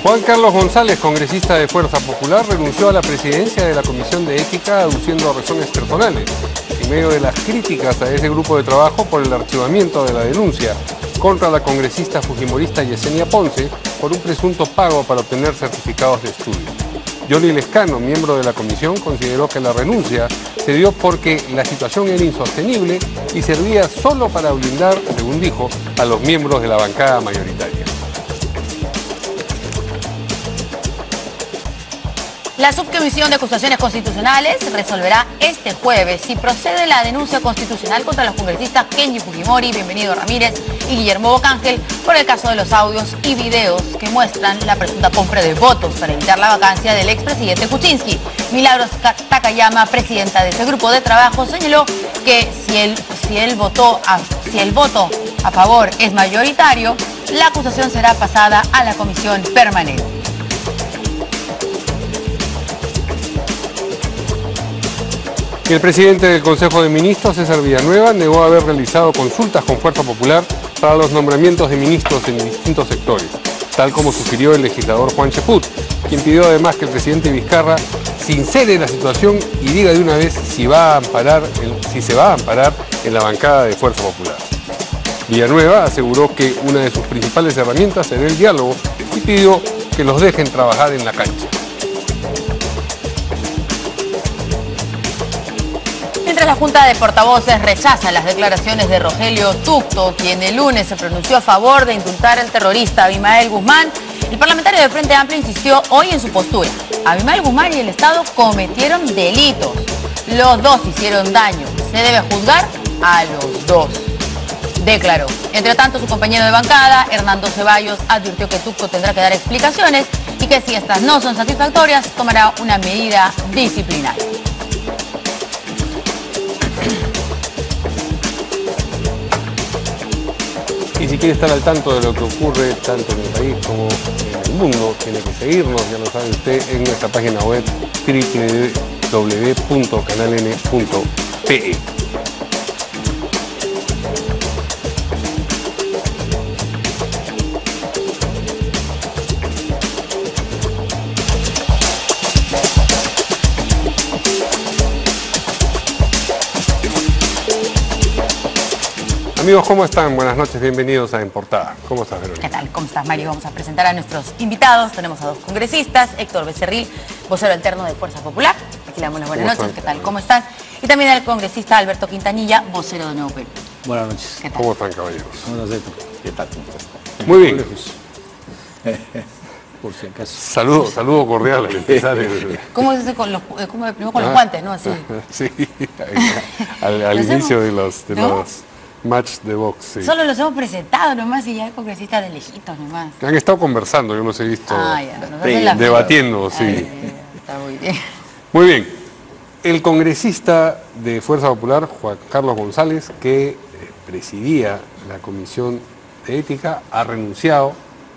Juan Carlos González, congresista de Fuerza Popular, renunció a la presidencia de la Comisión de Ética aduciendo razones personales, en medio de las críticas a ese grupo de trabajo por el archivamiento de la denuncia contra la congresista fujimorista Yesenia Ponce por un presunto pago para obtener certificados de estudio. Yoli Lescano, miembro de la comisión, consideró que la renuncia se dio porque la situación era insostenible y servía solo para blindar, según dijo, a los miembros de la bancada mayoritaria. La Subcomisión de Acusaciones Constitucionales resolverá este jueves si procede la denuncia constitucional contra los congresistas Kenji Fujimori, Bienvenido Ramírez y Guillermo Bocángel por el caso de los audios y videos que muestran la presunta compra de votos para evitar la vacancia del expresidente Kuczynski. Milagros Takayama, presidenta de ese grupo de trabajo, señaló que si el voto a favor es mayoritario, la acusación será pasada a la comisión permanente. El presidente del Consejo de Ministros, César Villanueva, negó haber realizado consultas con Fuerza Popular para los nombramientos de ministros en distintos sectores, tal como sugirió el legislador Juan Cheput, quien pidió además que el presidente Vizcarra sincere la situación y diga de una vez si se va a amparar en la bancada de Fuerza Popular. Villanueva aseguró que una de sus principales herramientas será el diálogo y pidió que los dejen trabajar en la cancha. Mientras la Junta de Portavoces rechaza las declaraciones de Rogelio Tucto, quien el lunes se pronunció a favor de indultar al terrorista Abimael Guzmán, el parlamentario del Frente Amplio insistió hoy en su postura. Abimael Guzmán y el Estado cometieron delitos. Los dos hicieron daño. Se debe juzgar a los dos, declaró. Entre tanto, su compañero de bancada, Hernando Ceballos, advirtió que Tucto tendrá que dar explicaciones y que si estas no son satisfactorias, tomará una medida disciplinaria. Y si quiere estar al tanto de lo que ocurre tanto en el país como en el mundo, tiene que seguirnos, ya lo sabe usted, en nuestra página web www.canaln.pe. Amigos, ¿cómo están? Buenas noches, bienvenidos a En Portada. ¿Cómo estás, Verónica? ¿Qué tal? ¿Cómo estás, Mario? Vamos a presentar a nuestros invitados. Tenemos a dos congresistas, Héctor Becerril, vocero alterno de Fuerza Popular. Aquí le damos las buenas noches. ¿Qué tal? ¿Cómo están? Y también al congresista Alberto Quintanilla, vocero de Nuevo Perú. Buenas noches. ¿Qué tal? ¿Cómo están, caballeros? Buenas noches. ¿Qué tal? Muy bien. Por si acaso. Saludo cordial al empezar. ¿Cómo se hace primero con los guantes, no? Así. Sí, al inicio de los match de box. Sí. Solo los hemos presentado nomás y ya hay congresistas de lejitos nomás. Han estado conversando, yo los he visto debatiendo, sí. Está muy bien. Muy bien. El congresista de Fuerza Popular, Juan Carlos González, que presidía la Comisión de Ética, ha renunciado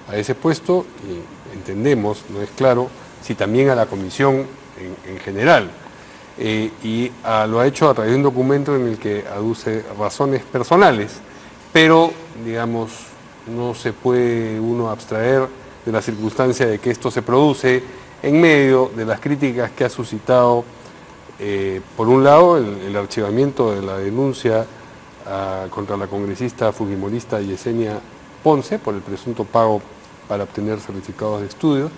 a ese puesto y entendemos, no es claro, si también a la comisión en general. Lo ha hecho a través de un documento en el que aduce razones personales, pero, digamos, no se puede uno abstraer de la circunstancia de que esto se produce en medio de las críticas que ha suscitado, por un lado, el archivamiento de la denuncia contra la congresista fujimorista Yesenia Ponce por el presunto pago para obtener certificados de estudio,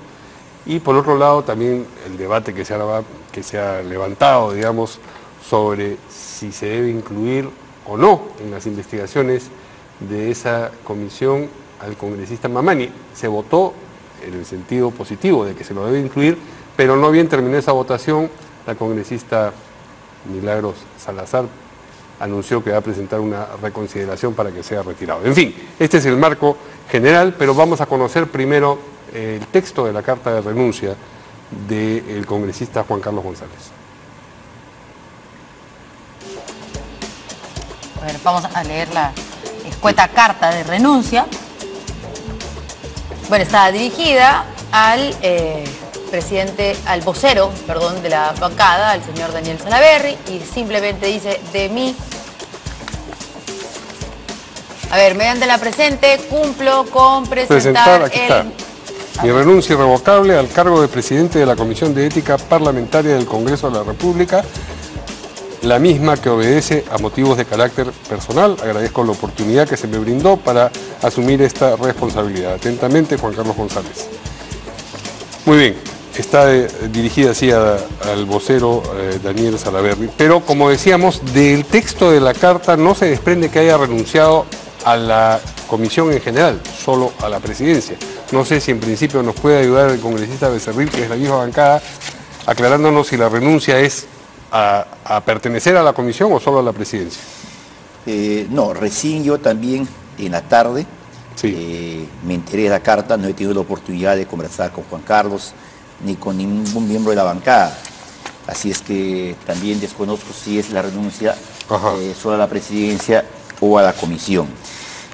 y por otro lado también el debate que se ha levantado, digamos, sobre si se debe incluir o no en las investigaciones de esa comisión al congresista Mamani. Se votó en el sentido positivo de que se lo debe incluir, pero no bien terminó esa votación, la congresista Milagros Salazar anunció que va a presentar una reconsideración para que sea retirado. En fin, este es el marco general, pero vamos a conocer primero el texto de la carta de renuncia del congresista Juan Carlos González. A ver, vamos a leer la escueta carta de renuncia. Bueno, está dirigida al al vocero, de la bancada, al señor Daniel Salaverry, y simplemente dice: de mí, mediante la presente, cumplo con presentar aquí está. Mi renuncia irrevocable al cargo de presidente de la Comisión de Ética Parlamentaria del Congreso de la República, la misma que obedece a motivos de carácter personal. Agradezco la oportunidad que se me brindó para asumir esta responsabilidad. Atentamente, Juan Carlos González. Muy bien, está dirigida así al vocero Daniel Salaverry, pero como decíamos, del texto de la carta no se desprende que haya renunciado a la comisión en general, solo a la presidencia. No sé si en principio nos puede ayudar el congresista Becerril, que es la misma bancada, aclarándonos si la renuncia es a pertenecer a la comisión o solo a la presidencia. No, recién yo también en la tarde me enteré de la carta, no he tenido la oportunidad de conversar con Juan Carlos ni con ningún miembro de la bancada. Así es que también desconozco si es la renuncia solo a la presidencia o a la comisión.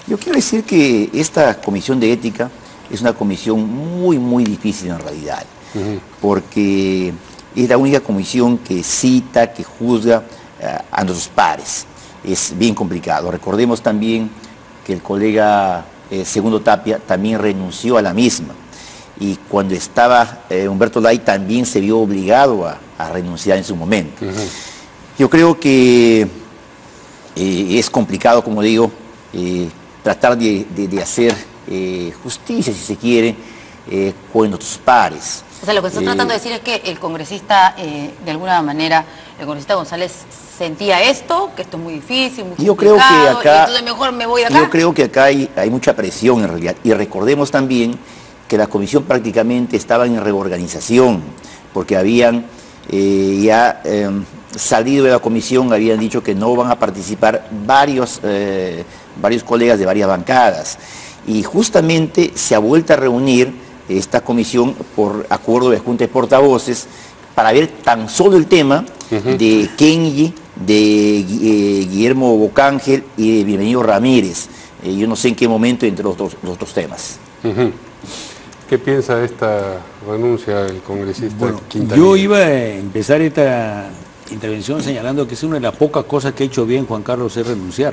Yo quiero decir que esta comisión de ética es una comisión muy difícil en realidad, porque es la única comisión que cita, que juzga a nuestros pares. Es bien complicado. Recordemos también que el colega Segundo Tapia también renunció a la misma. Y cuando estaba Humberto Lay también se vio obligado a renunciar en su momento. Yo creo que es complicado, como digo, tratar de hacer justicia, si se quiere, con nuestros pares. O sea, lo que está tratando de decir es que el congresista, de alguna manera, el congresista González sentía esto, que esto es muy difícil, muy complicado, creo que acá, y entonces mejor me voy de acá. Yo creo que acá hay mucha presión en realidad. Y recordemos también que la comisión prácticamente estaba en reorganización, porque habían salido de la comisión, habían dicho que no van a participar varios colegas de varias bancadas. Y justamente se ha vuelto a reunir esta comisión por acuerdo de Junta de Portavoces para ver tan solo el tema de Kenji, de Guillermo Bocángel y de Bienvenido Ramírez. Yo no sé en qué momento entre los dos temas. ¿Qué piensa de esta renuncia del congresista Quintanilla? Yo iba a empezar esta intervención señalando que es una de las pocas cosas que ha hecho bien Juan Carlos es renunciar.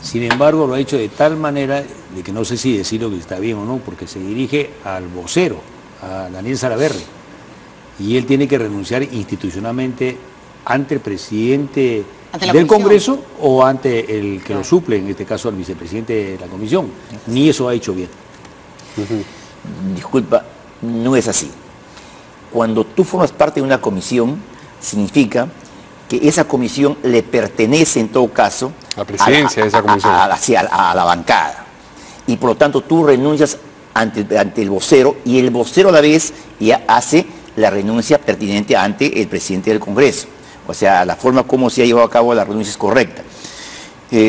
Sin embargo, lo ha hecho de tal manera de que no sé si decirlo que está bien o no, porque se dirige al vocero, a Daniel Salaverry, y él tiene que renunciar institucionalmente ante el presidente del Congreso o ante el que lo suple, en este caso al vicepresidente de la comisión. Ni eso ha hecho bien. Disculpa, no es así. Cuando tú formas parte de una comisión, significa que esa comisión le pertenece en todo caso la presidencia de esa comisión, a la bancada, y por lo tanto tú renuncias ante el vocero, y el vocero a la vez ya hace la renuncia pertinente ante el presidente del Congreso. O sea, la forma como se ha llevado a cabo la renuncia es correcta.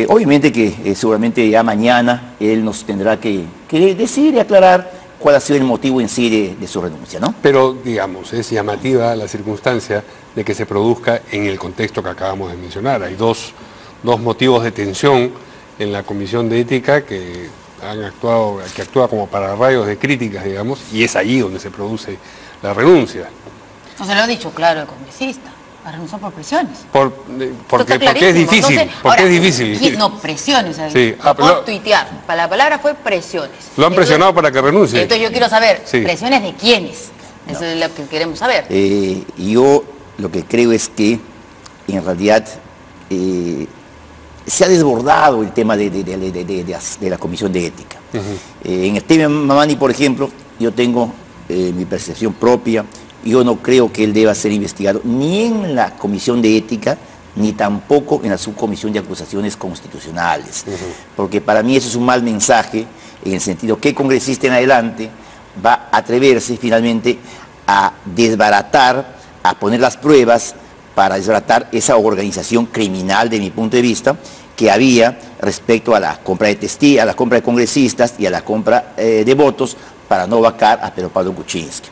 Obviamente que seguramente ya mañana él nos tendrá que decir y aclarar cuál ha sido el motivo en sí de su renuncia, ¿no? Pero, digamos, es llamativa la circunstancia de que se produzca en el contexto que acabamos de mencionar. Hay dos motivos de tensión en la Comisión de Ética que actúa como pararrayos de críticas, digamos, y es allí donde se produce la renuncia. No se lo ha dicho claro el congresista. A renunciar por presiones. Porque es difícil. Entonces, porque es difícil. No, presiones. Sí. Por tuitear. La palabra fue presiones. Lo han presionado para que renuncie. Entonces yo quiero saber, ¿presiones de quiénes? Eso es lo que queremos saber. Yo lo que creo es que en realidad se ha desbordado el tema de la Comisión de Ética. En el tema Mamani, por ejemplo, yo tengo mi percepción propia. Yo no creo que él deba ser investigado ni en la Comisión de Ética, ni tampoco en la Subcomisión de Acusaciones Constitucionales. Porque para mí eso es un mal mensaje, en el sentido que el congresista en adelante va a atreverse finalmente a desbaratar, a poner las pruebas para desbaratar esa organización criminal, de mi punto de vista, que había respecto a la compra de testigos, a la compra de congresistas y a la compra de votos para no vacar a Pedro Pablo Kuczynski.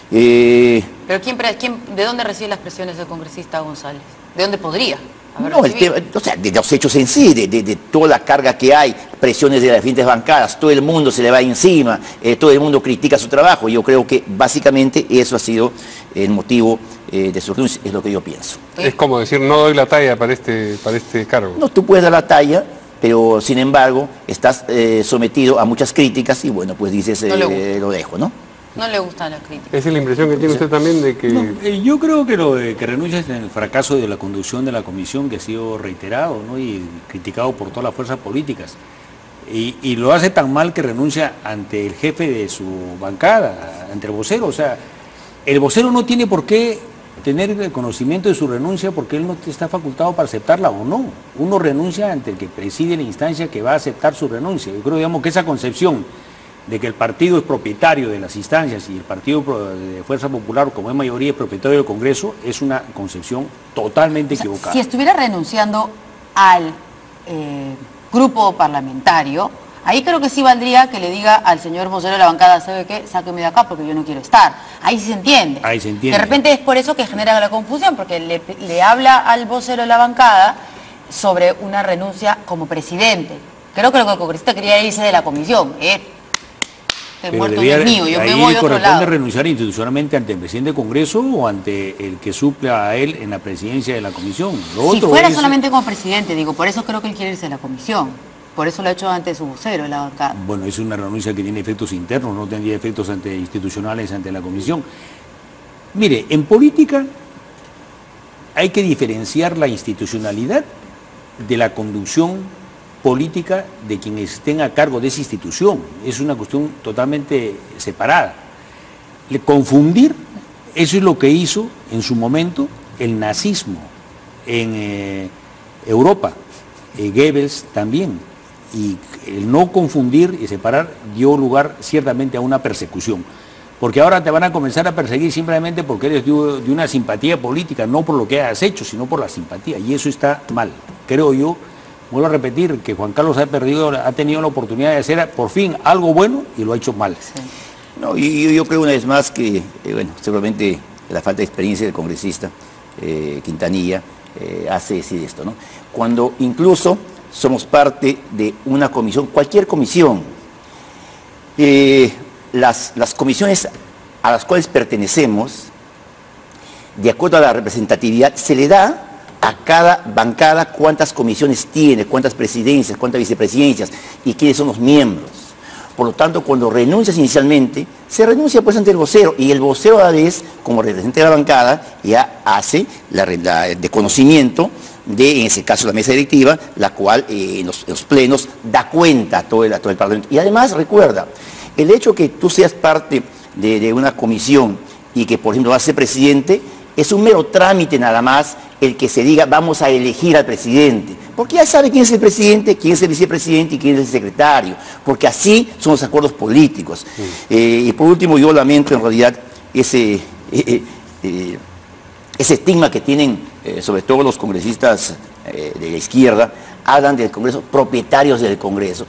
¿Pero de dónde recibe las presiones del congresista González? ¿De dónde podría? No, o sea, de los hechos en sí, de toda la carga que hay, presiones de las diferentes bancadas, todo el mundo se le va encima, todo el mundo critica su trabajo. Yo creo que básicamente eso ha sido el motivo de su renuncia, es lo que yo pienso. Es como decir, no doy la talla para este cargo. No, tú puedes dar la talla, pero sin embargo estás sometido a muchas críticas y bueno, pues dices, lo dejo, ¿no? No le gusta la crítica. ¿Esa es la impresión que tiene usted también de que...? No, yo creo que lo de que renuncia es en el fracaso de la conducción de la comisión, que ha sido reiterado, ¿no?, y criticado por todas las fuerzas políticas. Y lo hace tan mal que renuncia ante el jefe de su bancada, ante el vocero. O sea, el vocero no tiene por qué tener el conocimiento de su renuncia porque él no está facultado para aceptarla o no. Uno renuncia ante el que preside la instancia que va a aceptar su renuncia. Yo creo, digamos, que esa concepción de que el partido es propietario de las instancias y el partido de Fuerza Popular, como es mayoría, es propietario del Congreso, es una concepción totalmente equivocada. Si estuviera renunciando al grupo parlamentario, ahí creo que sí valdría que le diga al señor vocero de la bancada, ¿sabe qué? Sáqueme de acá porque yo no quiero estar. Ahí sí se entiende. Ahí se entiende. De repente es por eso que genera la confusión, porque le habla al vocero de la bancada sobre una renuncia como presidente. Creo que lo que el congresista quería irse de la comisión. El muerto no es mío, yo me voy a otro lado. Renunciar institucionalmente ante el presidente del Congreso o ante el que suple a él en la presidencia de la comisión. Si fuera solamente como presidente, digo, por eso creo que él quiere irse de la comisión. Por eso lo ha hecho ante su vocero de la bancada. Bueno, es una renuncia que tiene efectos internos, no tendría efectos institucionales ante la comisión. Mire, en política hay que diferenciar la institucionalidad de la conducción política de quienes estén a cargo de esa institución. Es una cuestión totalmente separada. Confundir, eso es lo que hizo en su momento el nazismo en Europa, Goebbels también. Y el no confundir y separar dio lugar ciertamente a una persecución. Porque ahora te van a comenzar a perseguir simplemente porque eres de una simpatía política, no por lo que has hecho, sino por la simpatía. Y eso está mal. Creo yo, vuelvo a repetir, que Juan Carlos ha tenido la oportunidad de hacer por fin algo bueno y lo ha hecho mal. Sí. No, yo creo una vez más que, bueno, seguramente la falta de experiencia del congresista Quintanilla hace decir esto, ¿no? Cuando incluso somos parte de una comisión, cualquier comisión, las comisiones a las cuales pertenecemos, de acuerdo a la representatividad, se le da a cada bancada cuántas comisiones tiene, cuántas presidencias, cuántas vicepresidencias y quiénes son los miembros. Por lo tanto, cuando renuncias inicialmente, se renuncia pues ante el vocero y el vocero a la vez, como representante de la bancada, ya hace de conocimiento de, en ese caso, la mesa directiva, la cual en los plenos da cuenta a todo el Parlamento. Y además, recuerda, el hecho que tú seas parte de una comisión y que, por ejemplo, vas a ser presidente, es un mero trámite nada más el que se diga vamos a elegir al presidente. Porque ya sabe quién es el presidente, quién es el vicepresidente y quién es el secretario. Porque así son los acuerdos políticos. Y por último, yo lamento en realidad ese estigma que tienen, sobre todo los congresistas de la izquierda, hablan del Congreso, propietarios del Congreso.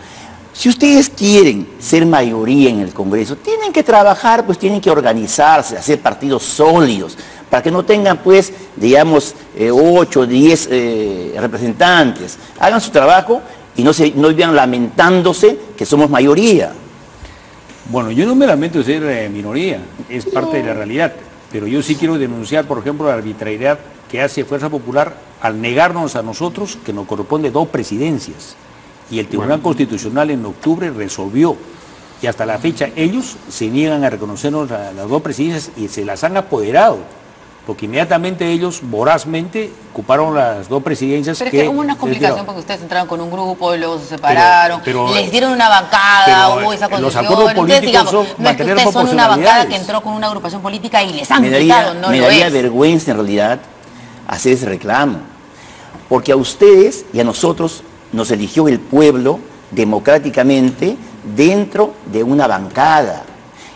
Si ustedes quieren ser mayoría en el Congreso, tienen que trabajar, pues tienen que organizarse, hacer partidos sólidos, para que no tengan, pues, digamos, 8 o 10 representantes. Hagan su trabajo y no vivan lamentándose que somos mayoría. Bueno, yo no me lamento de ser minoría, es parte de la realidad, pero yo sí quiero denunciar, por ejemplo, la arbitrariedad que hace Fuerza Popular al negarnos a nosotros que nos corresponde 2 presidencias. Y el Tribunal Constitucional en octubre resolvió, y hasta la fecha ellos se niegan a reconocernos las 2 presidencias y se las han apoderado, porque inmediatamente ellos vorazmente ocuparon las 2 presidencias. Pero es que hubo una complicación porque ustedes entraron con un grupo y luego se separaron, les dieron una bancada, hubo esa condición. Los acuerdos políticos digamos, son no es que ustedes son una bancada que entró con una agrupación política y les han quitado, no lo es. Me daría vergüenza en realidad hacer ese reclamo, porque a ustedes y a nosotros nos eligió el pueblo democráticamente dentro de una bancada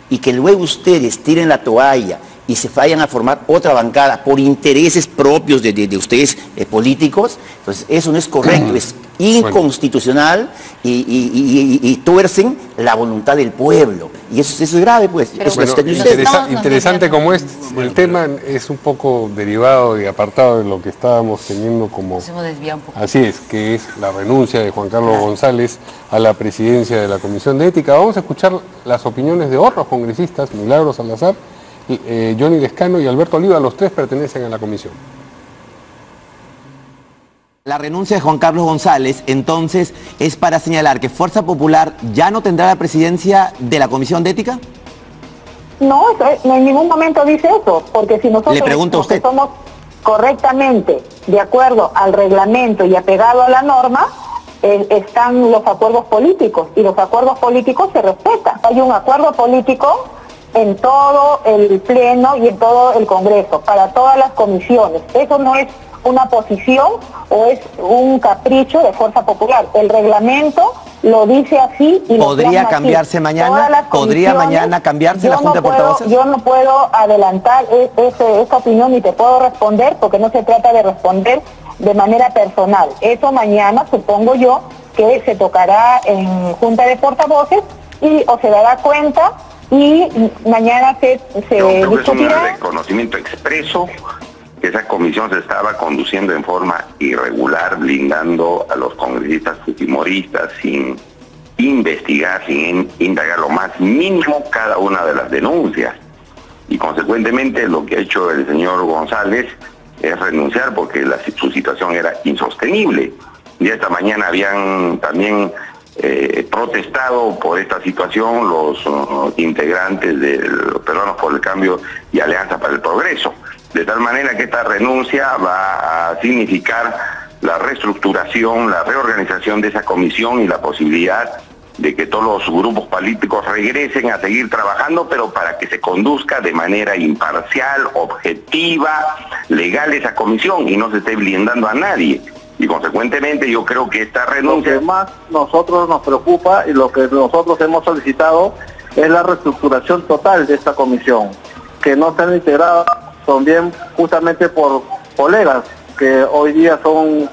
y que luego ustedes tiren la toalla y se vayan a formar otra bancada por intereses propios de ustedes políticos, entonces eso no es correcto, es inconstitucional y tuercen la voluntad del pueblo. Y eso es grave, pues. Interesante como es, el tema es un poco derivado y apartado de lo que estábamos teniendo como... Nos hemos desviado un poco. Así es, que es la renuncia de Juan Carlos González a la presidencia de la Comisión de Ética. Vamos a escuchar las opiniones de otros congresistas, Milagros Salazar, Johnny Lescano y Alberto Oliva, los 3 pertenecen a la comisión. La renuncia de Juan Carlos González, entonces, es para señalar que Fuerza Popular ya no tendrá la presidencia de la Comisión de Ética. No, en ningún momento dice eso, porque si nosotros Le pregunto a usted. somos correctamente de acuerdo al reglamento y apegado a la norma, están los acuerdos políticos, y los acuerdos políticos se respetan. Hay un acuerdo político en todo el Pleno y en todo el Congreso, para todas las comisiones. Eso no es una posición o es un capricho de Fuerza Popular. El reglamento lo dice así y ¿Podría cambiarse mañana? ¿Podría mañana cambiarse la Junta de Portavoces? Yo no puedo adelantar esta opinión ni te puedo responder, porque no se trata de responder de manera personal. Eso mañana, supongo yo, que se tocará en Junta de Portavoces o se dará cuenta y mañana se discutirá. Es un reconocimiento expreso que esa comisión se estaba conduciendo en forma irregular, blindando a los congresistas fujimoristas sin investigar, sin indagar lo más mínimo cada una de las denuncias. Y consecuentemente lo que ha hecho el señor González es renunciar porque su situación era insostenible. Y esta mañana habían también protestado por esta situación los integrantes de los Peruanos por el Cambio y Alianza para el Progreso. De tal manera que esta renuncia va a significar la reestructuración, la reorganización de esa comisión y la posibilidad de que todos los grupos políticos regresen a seguir trabajando, pero para que se conduzca de manera imparcial, objetiva, legal esa comisión y no se esté blindando a nadie. Y consecuentemente yo creo que esta renuncia... Lo que más nosotros nos preocupa y lo que nosotros hemos solicitado es la reestructuración total de esta comisión, que no estén integradas también justamente por colegas que hoy día son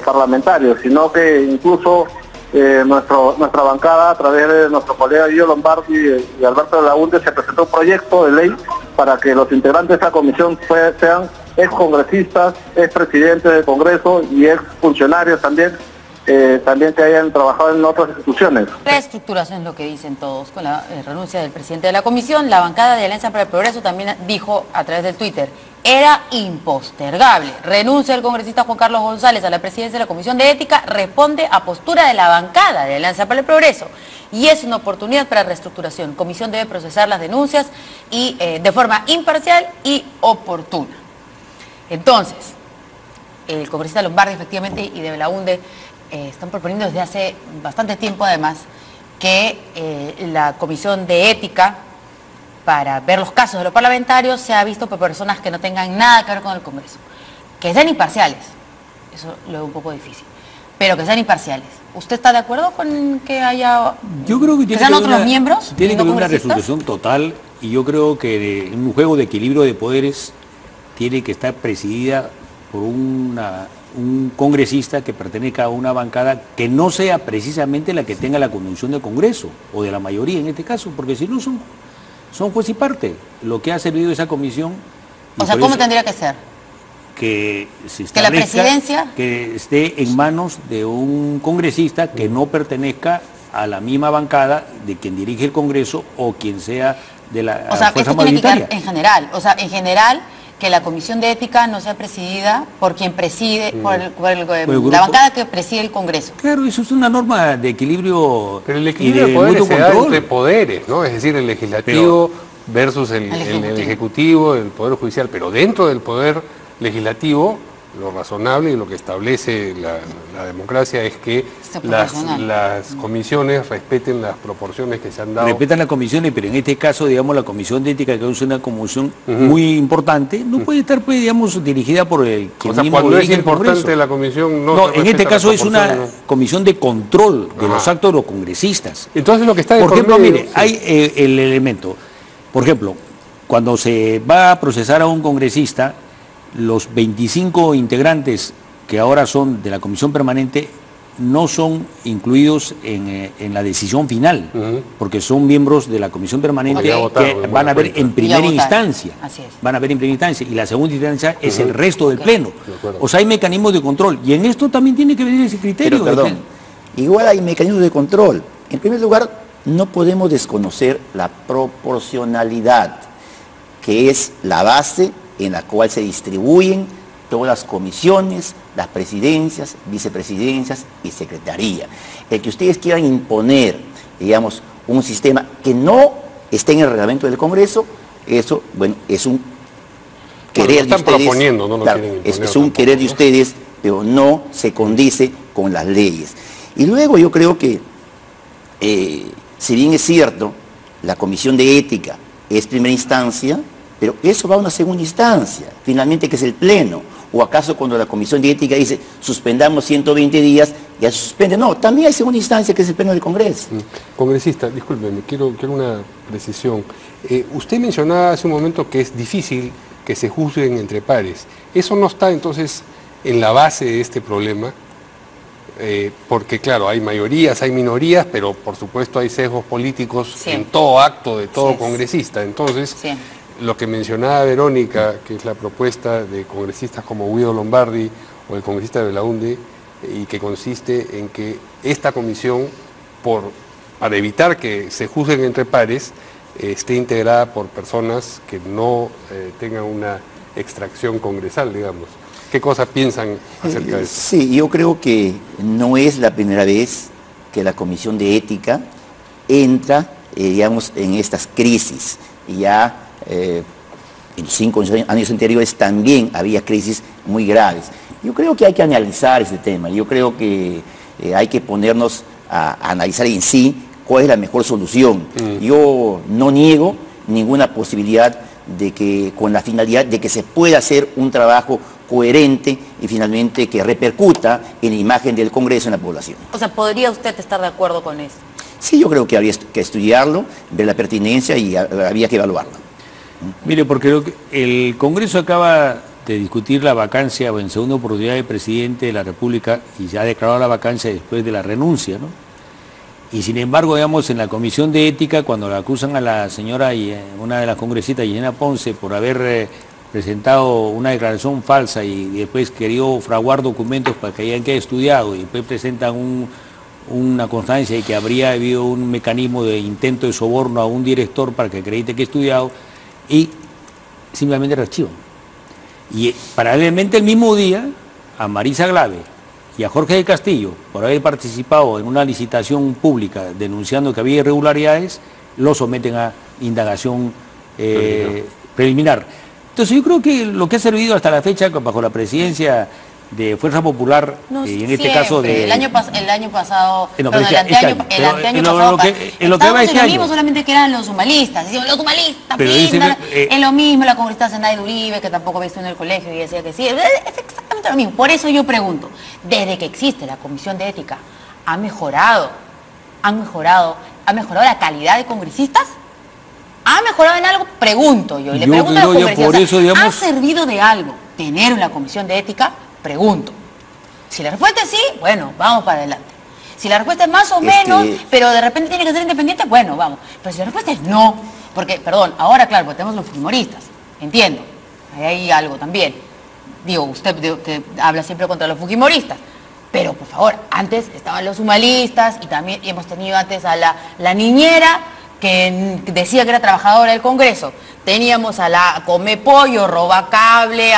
parlamentarios, sino que incluso nuestra bancada, a través de nuestro colega Guido Lombardi y Alberto de la UNDE, se presentó un proyecto de ley para que los integrantes de esta comisión sean excongresistas, expresidentes del Congreso y exfuncionarios también que hayan trabajado en otras instituciones. Reestructuración es lo que dicen todos con la renuncia del presidente de la comisión. La bancada de Alianza para el Progreso también dijo a través del Twitter: era impostergable. Renuncia el congresista Juan Carlos González a la presidencia de la Comisión de Ética, responde a postura de la bancada de Alianza para el Progreso y es una oportunidad para reestructuración. Comisión debe procesar las denuncias y de forma imparcial y oportuna. Entonces, el congresista Lombardi efectivamente y de Belaunde están proponiendo desde hace bastante tiempo además que la Comisión de Ética para ver los casos de los parlamentarios sea visto por personas que no tengan nada que ver con el Congreso, que sean imparciales, eso lo veo un poco difícil, pero que sean imparciales. ¿Usted está de acuerdo con que haya... Yo creo que sean otros miembros? Tiene que haber una resolución total y yo creo que en un juego de equilibrio de poderes tiene que estar presidida por un congresista que pertenezca a una bancada que no sea precisamente la que tenga la conducción del Congreso, o de la mayoría en este caso, porque si no son juez y parte, lo que ha servido esa comisión. O sea, ¿cómo tendría que ser? Que se establezca, que la presidencia... que esté en manos de un congresista que no pertenezca a la misma bancada de quien dirige el Congreso o quien sea de la fuerza mayoritaria. En general, que la Comisión de Ética no sea presidida por quien preside, por la bancada que preside el Congreso. Claro, eso es una norma de equilibrio. Pero el equilibrio de poderes se da entre poderes, ¿no? Es decir, el legislativo versus el ejecutivo, el poder judicial, pero dentro del poder legislativo, lo razonable y lo que establece la democracia es que las comisiones respeten las proporciones que se han dado. Respetan las comisiones, pero en este caso, digamos, la Comisión de Ética, que es una comisión muy importante, no puede estar, pues, digamos, dirigida por el que mismo cuando es importante la comisión, no, en este caso es una comisión de control de los actos de los congresistas. Entonces lo que está por ejemplo, mire, hay el elemento, por ejemplo, cuando se va a procesar a un congresista, los 25 integrantes que ahora son de la comisión permanente no son incluidos en la decisión final, porque son miembros de la comisión permanente que van a ver en primera instancia. Van a ver en primera instancia, y la segunda instancia es el resto del pleno. O sea, hay mecanismos de control, y en esto también tiene que venir ese criterio. Pero, perdón, igual hay mecanismos de control. En primer lugar, no podemos desconocer la proporcionalidad, que es la base en la cual se distribuyen todas las comisiones, las presidencias, vicepresidencias y secretaría. El que ustedes quieran imponer, digamos, un sistema que no está en el reglamento del Congreso, eso, bueno, es un querer de ustedes. Proponiendo, no lo claro, quieren es un querer de ustedes, pero no se condice con las leyes. Y luego yo creo que, si bien es cierto, la Comisión de Ética es primera instancia, pero eso va a una segunda instancia, finalmente, que es el Pleno. ¿O acaso cuando la Comisión de Ética dice suspendamos 120 días, ya se suspende? No, también hay segunda instancia, que es el Pleno del Congreso. Congresista, discúlpeme, quiero una precisión. Usted mencionaba hace un momento que es difícil que se juzguen entre pares. ¿Eso no está entonces en la base de este problema? Porque claro, hay mayorías, hay minorías, pero por supuesto hay sesgos políticos en todo acto de todo congresista. Entonces, lo que mencionaba Verónica, que es la propuesta de congresistas como Guido Lombardi o el congresista de Belaunde, y que consiste en que esta comisión, para evitar que se juzguen entre pares, esté integrada por personas que no tengan una extracción congresal, digamos. ¿Qué cosas piensan acerca de eso? Sí, yo creo que no es la primera vez que la Comisión de Ética entra, digamos, en estas crisis. Ya en los 5 años anteriores también había crisis muy graves. Yo creo que hay que analizar ese tema. Yo creo que hay que ponernos a analizar en sí cuál es la mejor solución. Yo no niego ninguna posibilidad de que, con la finalidad de que se pueda hacer un trabajo coherente y finalmente que repercuta en la imagen del Congreso en la población. O sea, ¿podría usted estar de acuerdo con eso? Sí, yo creo que habría que estudiarlo, ver la pertinencia y había que evaluarlo. Mire, porque el Congreso acaba de discutir la vacancia o en segunda oportunidad del presidente de la República y ya ha declarado la vacancia después de la renuncia, ¿no? Y sin embargo, digamos, en la Comisión de Ética, cuando la acusan a la señora, una de las congresistas, Yelena Ponce, por haber presentado una declaración falsa y después querido fraguar documentos para que hayan quedado estudiado y después presentan una constancia de que habría habido un mecanismo de intento de soborno a un director para que acredite que ha estudiado, y simplemente rearchivan. Y paralelamente el mismo día, a Marisa Glave y a Jorge de Castillo, por haber participado en una licitación pública denunciando que había irregularidades, lo someten a indagación preliminar. Entonces yo creo que lo que ha servido hasta la fecha, bajo la presidencia de Fuerza Popular, y en este caso de... El año pasado, el anteaño pasado, estábamos en lo mismo, solamente que eran los sumalistas. Decían, los sumalistas, es lo mismo, la congresista Zenaida Uribe, que tampoco había estudiado en el colegio y decía que sí, es exactamente lo mismo. Por eso yo pregunto, desde que existe la Comisión de Ética, ¿ha mejorado la calidad de congresistas? ¿Ha mejorado en algo? Pregunto yo. Y le pregunto a los congresistas, ¿ha servido de algo tener una Comisión de Ética? Pregunto. Si la respuesta es sí, bueno, vamos para adelante. Si la respuesta es más o menos, pero de repente tiene que ser independiente, bueno, vamos. Pero si la respuesta es no, porque, perdón, ahora claro, porque tenemos los fujimoristas, entiendo, ahí hay algo también. Digo, usted habla siempre contra los fujimoristas, pero por favor, antes estaban los sumalistas y también hemos tenido antes a la niñera que decía que era trabajadora del Congreso. Teníamos a la come pollo, roba cable,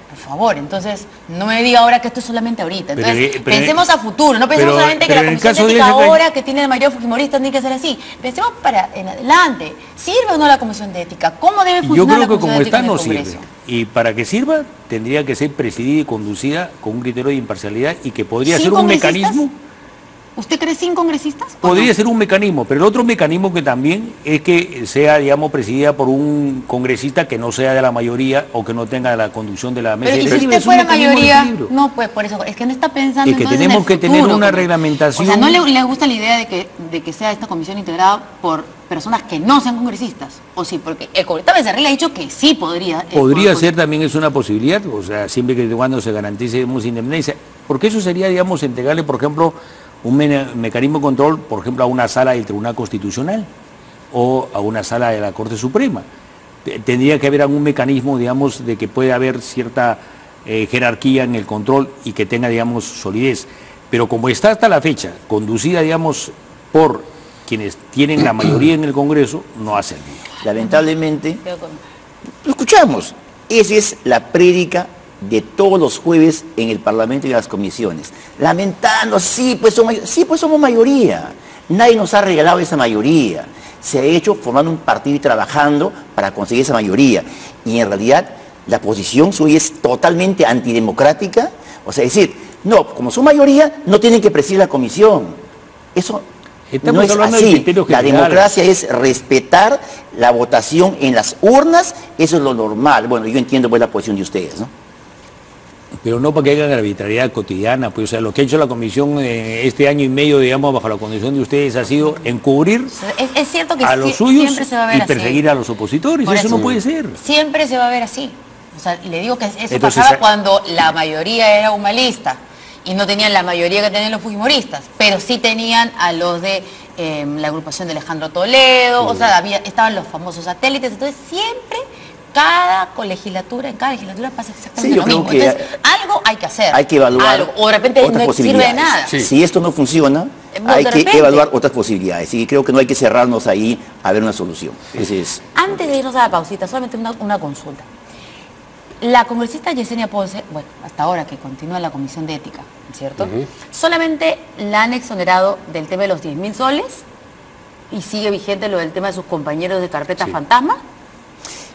por favor, entonces no me diga ahora que esto es solamente ahorita. Entonces, pensemos a futuro, no pensemos solamente que la Comisión de Ética ahora, que tiene la mayoría fujimorista, tiene que ser así. Pensemos para en adelante. ¿Sirve o no la Comisión de Ética? ¿Cómo debe funcionar la Comisión de Ética en el Congreso? Yo creo que como está no sirve. Y para que sirva, tendría que ser presidida y conducida con un criterio de imparcialidad y que podría ser un mecanismo... ¿Usted cree sin congresistas? Podría ser un mecanismo, pero el otro mecanismo que también es que sea, digamos, presidida por un congresista que no sea de la mayoría o que no tenga la conducción de la mesa. Pero si usted fuera mayoría, no, pues por eso, es que no está pensando en que tenemos que tener una reglamentación. O sea, ¿no le gusta la idea de que sea esta comisión integrada por personas que no sean congresistas? O sí, porque el congresista Becerril ha dicho que sí podría. Podría ser, también es una posibilidad, o sea, siempre que cuando se garantice independencia, porque eso sería, digamos, entregarle, por ejemplo, un mecanismo de control, por ejemplo, a una sala del Tribunal Constitucional o a una sala de la Corte Suprema. Tendría que haber algún mecanismo, digamos, de que pueda haber cierta jerarquía en el control y que tenga, digamos, solidez. Pero como está hasta la fecha, conducida, digamos, por quienes tienen la mayoría en el Congreso, no ha servido. Lamentablemente, lo escuchamos. Esa es la prédica de todos los jueves en el Parlamento y en las comisiones, lamentando, sí, pues somos mayoría, nadie nos ha regalado esa mayoría, se ha hecho formando un partido y trabajando para conseguir esa mayoría. Y en realidad la posición suya es totalmente antidemocrática. O sea, es decir, no, como su mayoría, no tienen que presidir la comisión. Eso no es así. La democracia es respetar la votación en las urnas, eso es lo normal. Bueno, yo entiendo pues la posición de ustedes, ¿no? Pero no para que hagan arbitrariedad cotidiana, pues, o sea, lo que ha hecho la comisión este año y medio, digamos, bajo la condición de ustedes, ha sido encubrir es cierto que a los suyos siempre se va a ver y perseguir así a los opositores. Eso no puede ser. Siempre se va a ver así. O sea, le digo que eso Entonces, pasaba cuando la mayoría era humanista y no tenían la mayoría que tenían los fujimoristas, pero sí tenían a los de la agrupación de Alejandro Toledo, o sea, estaban los famosos satélites, entonces siempre en cada legislatura pasa exactamente lo mismo. Entonces, algo hay que hacer. Hay que evaluar algo, o de repente no sirve de nada. Sí. Si esto no funciona, hay que evaluar otras posibilidades. Y creo que no hay que cerrarnos ahí a ver una solución. Antes de irnos a la pausita, solamente una consulta. La congresista Yesenia Ponce, bueno, hasta ahora que continúa en la Comisión de Ética, ¿cierto? Solamente la han exonerado del tema de los 10.000 soles y sigue vigente lo del tema de sus compañeros de carpeta fantasma.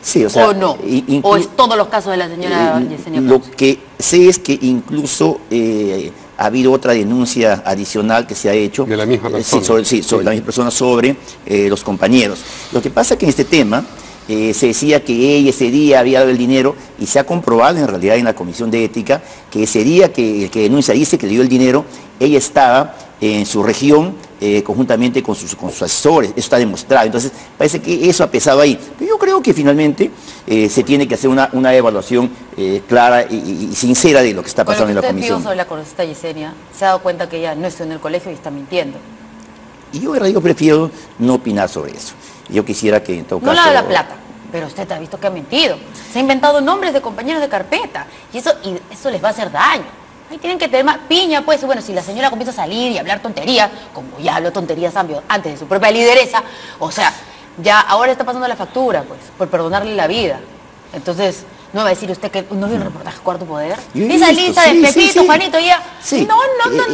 Sí, o sea, ¿o no? ¿O es todos los casos de la señora Yesenia Ponce? Lo que sé es que incluso ha habido otra denuncia adicional que se ha hecho. De la misma persona. Sobre la misma persona, sobre los compañeros. Lo que pasa es que en este tema se decía que ella ese día había dado el dinero y se ha comprobado en realidad en la Comisión de Ética que ese día que el que denuncia dice que le dio el dinero, ella estaba en su región conjuntamente con sus asesores. Eso está demostrado. Entonces parece que eso ha pesado ahí. Pero yo creo que finalmente se tiene que hacer una evaluación clara y sincera de lo que está pasando en la comisión. Sobre la congresista Yesenia, se ha dado cuenta que ella no está en el colegio y está mintiendo. Y yo prefiero no opinar sobre eso. Yo quisiera que en todo caso... No le da la plata, pero usted ha visto que ha mentido. Se ha inventado nombres de compañeros de carpeta y eso les va a hacer daño. Ahí tienen que tener más piña, pues. Bueno, si la señora comienza a salir y hablar tonterías, como ya habló tonterías antes de su propia lideresa, o sea, ya ahora está pasando la factura, pues, por perdonarle la vida. Entonces, ¿no va a decir usted que no vio el reportaje Cuarto Poder? Esa lista de Pepito, Juanito, ya... Sí. No,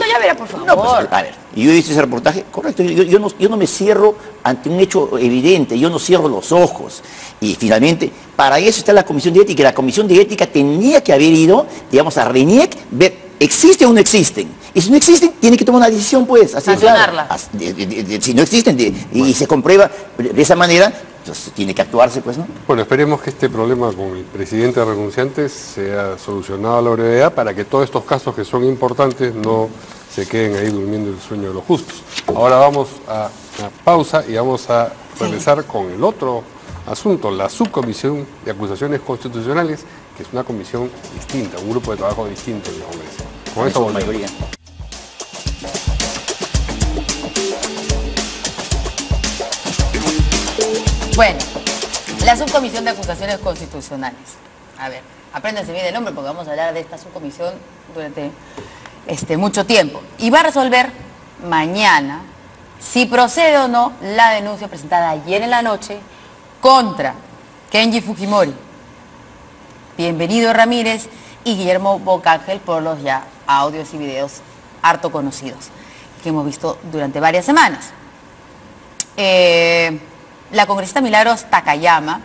ya verá, por favor. No, pues, a ver, yo he visto ese reportaje, correcto, yo no me cierro ante un hecho evidente, yo no cierro los ojos. Y finalmente, para eso está la Comisión de Ética, y la Comisión de Ética tenía que haber ido, digamos, a RENIEC, ver, ¿existen o no existen? Y si no existen, tiene que tomar una decisión, pues, así sancionarla. Si no existen, y se comprueba de esa manera, entonces tiene que actuarse, pues, ¿no? Bueno, esperemos que este problema con el presidente renunciante sea solucionado a la brevedad para que todos estos casos que son importantes no se queden ahí durmiendo el sueño de los justos. Ahora vamos a una pausa y vamos a regresar con el otro asunto, la subcomisión de acusaciones constitucionales, que es una comisión distinta, un grupo de trabajo distinto en el Congreso. Con eso volvemos. Bueno, la subcomisión de acusaciones constitucionales. A ver, apréndanse bien el nombre porque vamos a hablar de esta subcomisión durante mucho tiempo. Y va a resolver mañana si procede o no la denuncia presentada ayer en la noche contra Kenji Fujimori, Bienvenido Ramírez y Guillermo Bocángel por los ya audios y videos harto conocidos que hemos visto durante varias semanas. La congresista Milagros Takayama,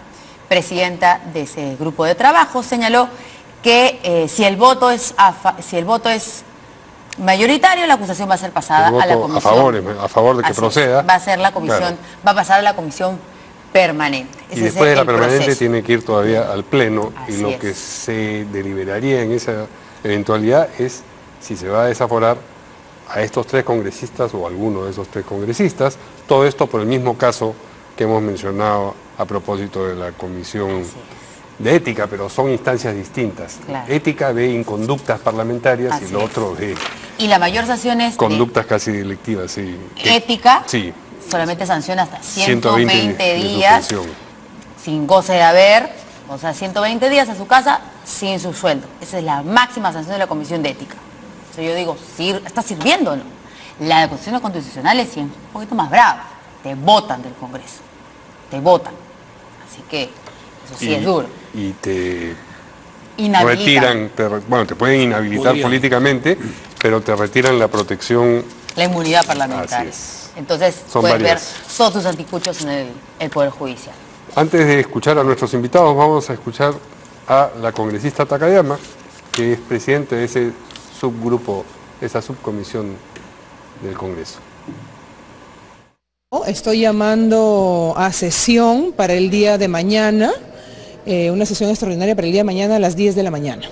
presidenta de ese grupo de trabajo, señaló que si el voto es mayoritario, la acusación va a ser pasada a la comisión. A favor de que proceda. Va a ser la comisión, claro. Va a pasar a la comisión permanente. Y después de la permanente tiene que ir todavía al pleno. Así y lo que se deliberaría en esa eventualidad es si se va a desaforar a estos 3 congresistas o alguno de esos 3 congresistas. Todo esto por el mismo caso que hemos mencionado a propósito de la Comisión de Ética, pero son instancias distintas. Claro. Ética ve inconductas parlamentarias Así y lo otro ve... Y la mayor sanción es... Conductas casi delictivas, sí. Ética, sí. Solamente sanciona hasta 120 días de sin goce de haber, o sea, 120 días a su casa sin su sueldo. Esa es la máxima sanción de la Comisión de Ética. Entonces yo digo, ¿está sirviendo o no? La de acusaciones constitucionales sí es un poquito más brava. Te votan del Congreso. Te votan. Así que eso sí es duro. Y te inhabilitan. Retiran, te pueden inhabilitar políticamente, pero te retiran la protección. La inmunidad parlamentaria. Así es. Entonces Son puedes varias. ver todos tus anticuchos en el Poder Judicial. Antes de escuchar a nuestros invitados, vamos a escuchar a la congresista Takayama, que es presidente de ese subgrupo, esa subcomisión del Congreso. Estoy llamando a sesión para el día de mañana, una sesión extraordinaria para el día de mañana a las 10 de la mañana.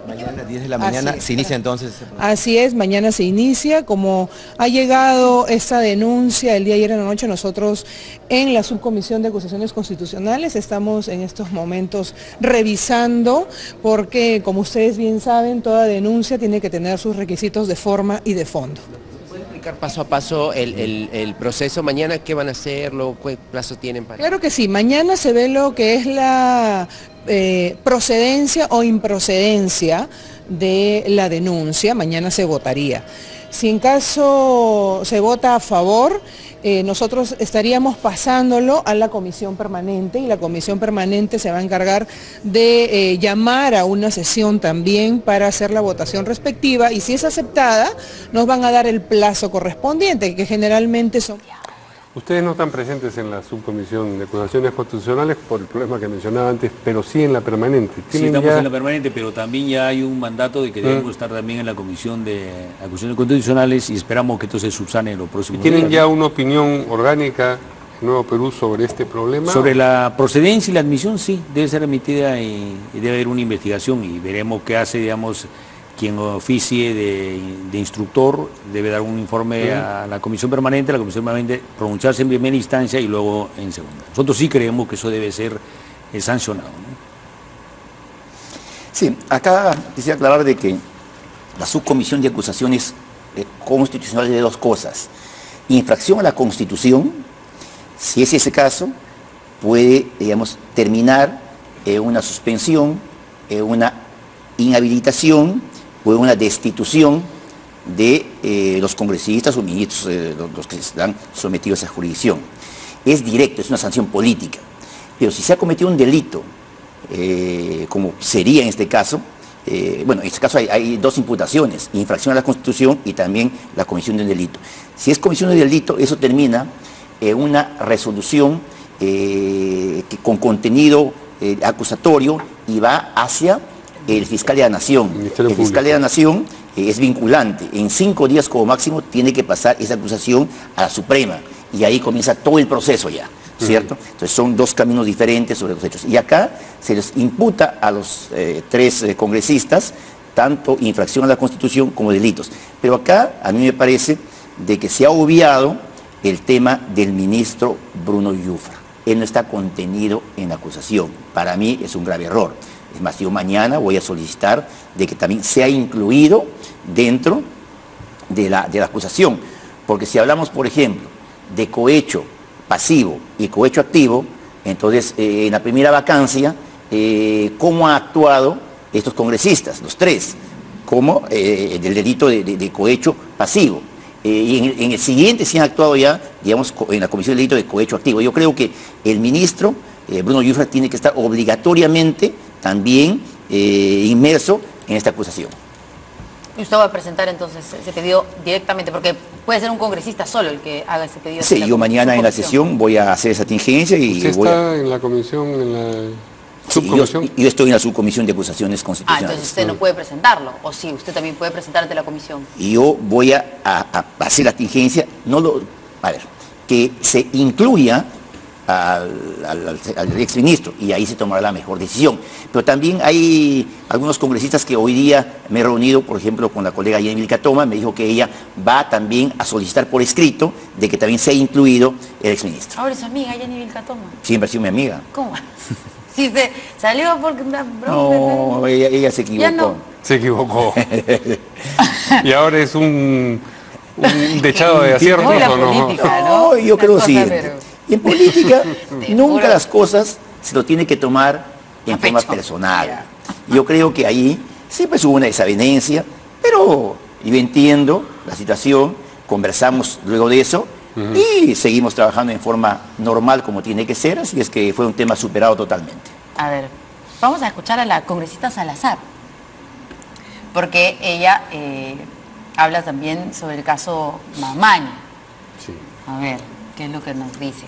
Mañana a las 10 de la mañana se inicia entonces. Así es, mañana se inicia. Como ha llegado esta denuncia el día de ayer en la noche, nosotros en la subcomisión de acusaciones constitucionales estamos en estos momentos revisando, porque como ustedes bien saben, toda denuncia tiene que tener sus requisitos de forma y de fondo. ¿Puede explicar paso a paso el proceso? Mañana, ¿qué van a hacer? ¿Qué plazo tienen para...? Claro que sí, mañana se ve lo que es la procedencia o improcedencia de la denuncia, mañana se votaría. Si en caso se vota a favor, nosotros estaríamos pasándolo a la comisión permanente y la comisión permanente se va a encargar de llamar a una sesión también para hacer la votación respectiva, y si es aceptada nos van a dar el plazo correspondiente, que generalmente son... Ustedes no están presentes en la subcomisión de acusaciones constitucionales por el problema que mencionaba antes, pero sí en la permanente. Sí, estamos en la permanente, pero también ya hay un mandato de que debemos estar también en la comisión de acusaciones constitucionales y esperamos que esto se subsane en los próximos días. ¿Y tienen ya una opinión orgánica en Nuevo Perú sobre este problema? Sobre la procedencia y la admisión, sí, debe ser emitida y debe haber una investigación y veremos qué hace, digamos, quien oficie de instructor, debe dar un informe a la comisión permanente pronunciarse en primera instancia y luego en segunda. Nosotros sí creemos que eso debe ser sancionado, ¿no? Sí, acá quisiera aclarar de que la subcomisión de acusaciones constitucionales de dos cosas. Infracción a la Constitución, si es ese caso, puede, digamos, terminar en una suspensión, en una inhabilitación o en una destitución de los congresistas o ministros, los que están sometidos a jurisdicción. Es directo, es una sanción política. Pero si se ha cometido un delito, como sería en este caso, bueno, en este caso hay dos imputaciones, infracción a la Constitución y también la comisión de un delito. Si es comisión de delito, eso termina en una resolución con contenido acusatorio y va hacia el fiscal de la Nación. El fiscal de la Nación es vinculante. En 5 días como máximo tiene que pasar esa acusación a la Suprema y ahí comienza todo el proceso ya, ¿cierto? Entonces son dos caminos diferentes sobre los hechos. Y acá se les imputa a los 3 congresistas tanto infracción a la Constitución como delitos. Pero acá a mí me parece de que se ha obviado el tema del ministro Bruno Yufra. Él no está contenido en la acusación. Para mí es un grave error. Es más, yo mañana voy a solicitar de que también sea incluido dentro de la acusación. Porque si hablamos, por ejemplo, de cohecho pasivo y cohecho activo, entonces en la primera vacancia, ¿cómo han actuado estos congresistas, los 3? Como del delito de cohecho pasivo. Y en el siguiente sí han actuado ya, digamos, en la comisión de delito de cohecho activo. Yo creo que el ministro Bruno Yufra tiene que estar obligatoriamente también inmerso en esta acusación. ¿Y usted va a presentar entonces ese pedido directamente? Porque puede ser un congresista solo el que haga ese pedido. Sí, yo mañana en la sesión voy a hacer esa tingencia y ¿Usted está en la comisión, en la subcomisión? Yo estoy en la subcomisión de acusaciones constitucionales. Entonces usted no puede presentarlo, o sí, usted también puede presentar ante la comisión. Y yo voy a hacer la tingencia, que se incluya al exministro y ahí se tomará la mejor decisión. Pero también hay algunos congresistas que hoy día me he reunido, por ejemplo, con la colega Jenny Vilcatoma, me dijo que ella va también a solicitar por escrito de que también sea incluido el exministro. Ahora es su amiga Jenny Vilcatoma. Siempre ha sido mi amiga. ¿Cómo? Si se salió porque una broma. No, ella se equivocó. No. Se equivocó. Y ahora es un dechado de aciertos, ¿o no? No, yo creo sí. Y en política nunca las cosas se lo tiene que tomar en forma personal. Yo creo que ahí siempre hubo una desavenencia, pero yo entiendo la situación, conversamos luego de eso y seguimos trabajando en forma normal como tiene que ser, así es que fue un tema superado totalmente. A ver, vamos a escuchar a la congresista Salazar, porque ella habla también sobre el caso Mamani. Sí. A ver, ¿qué es lo que nos dice?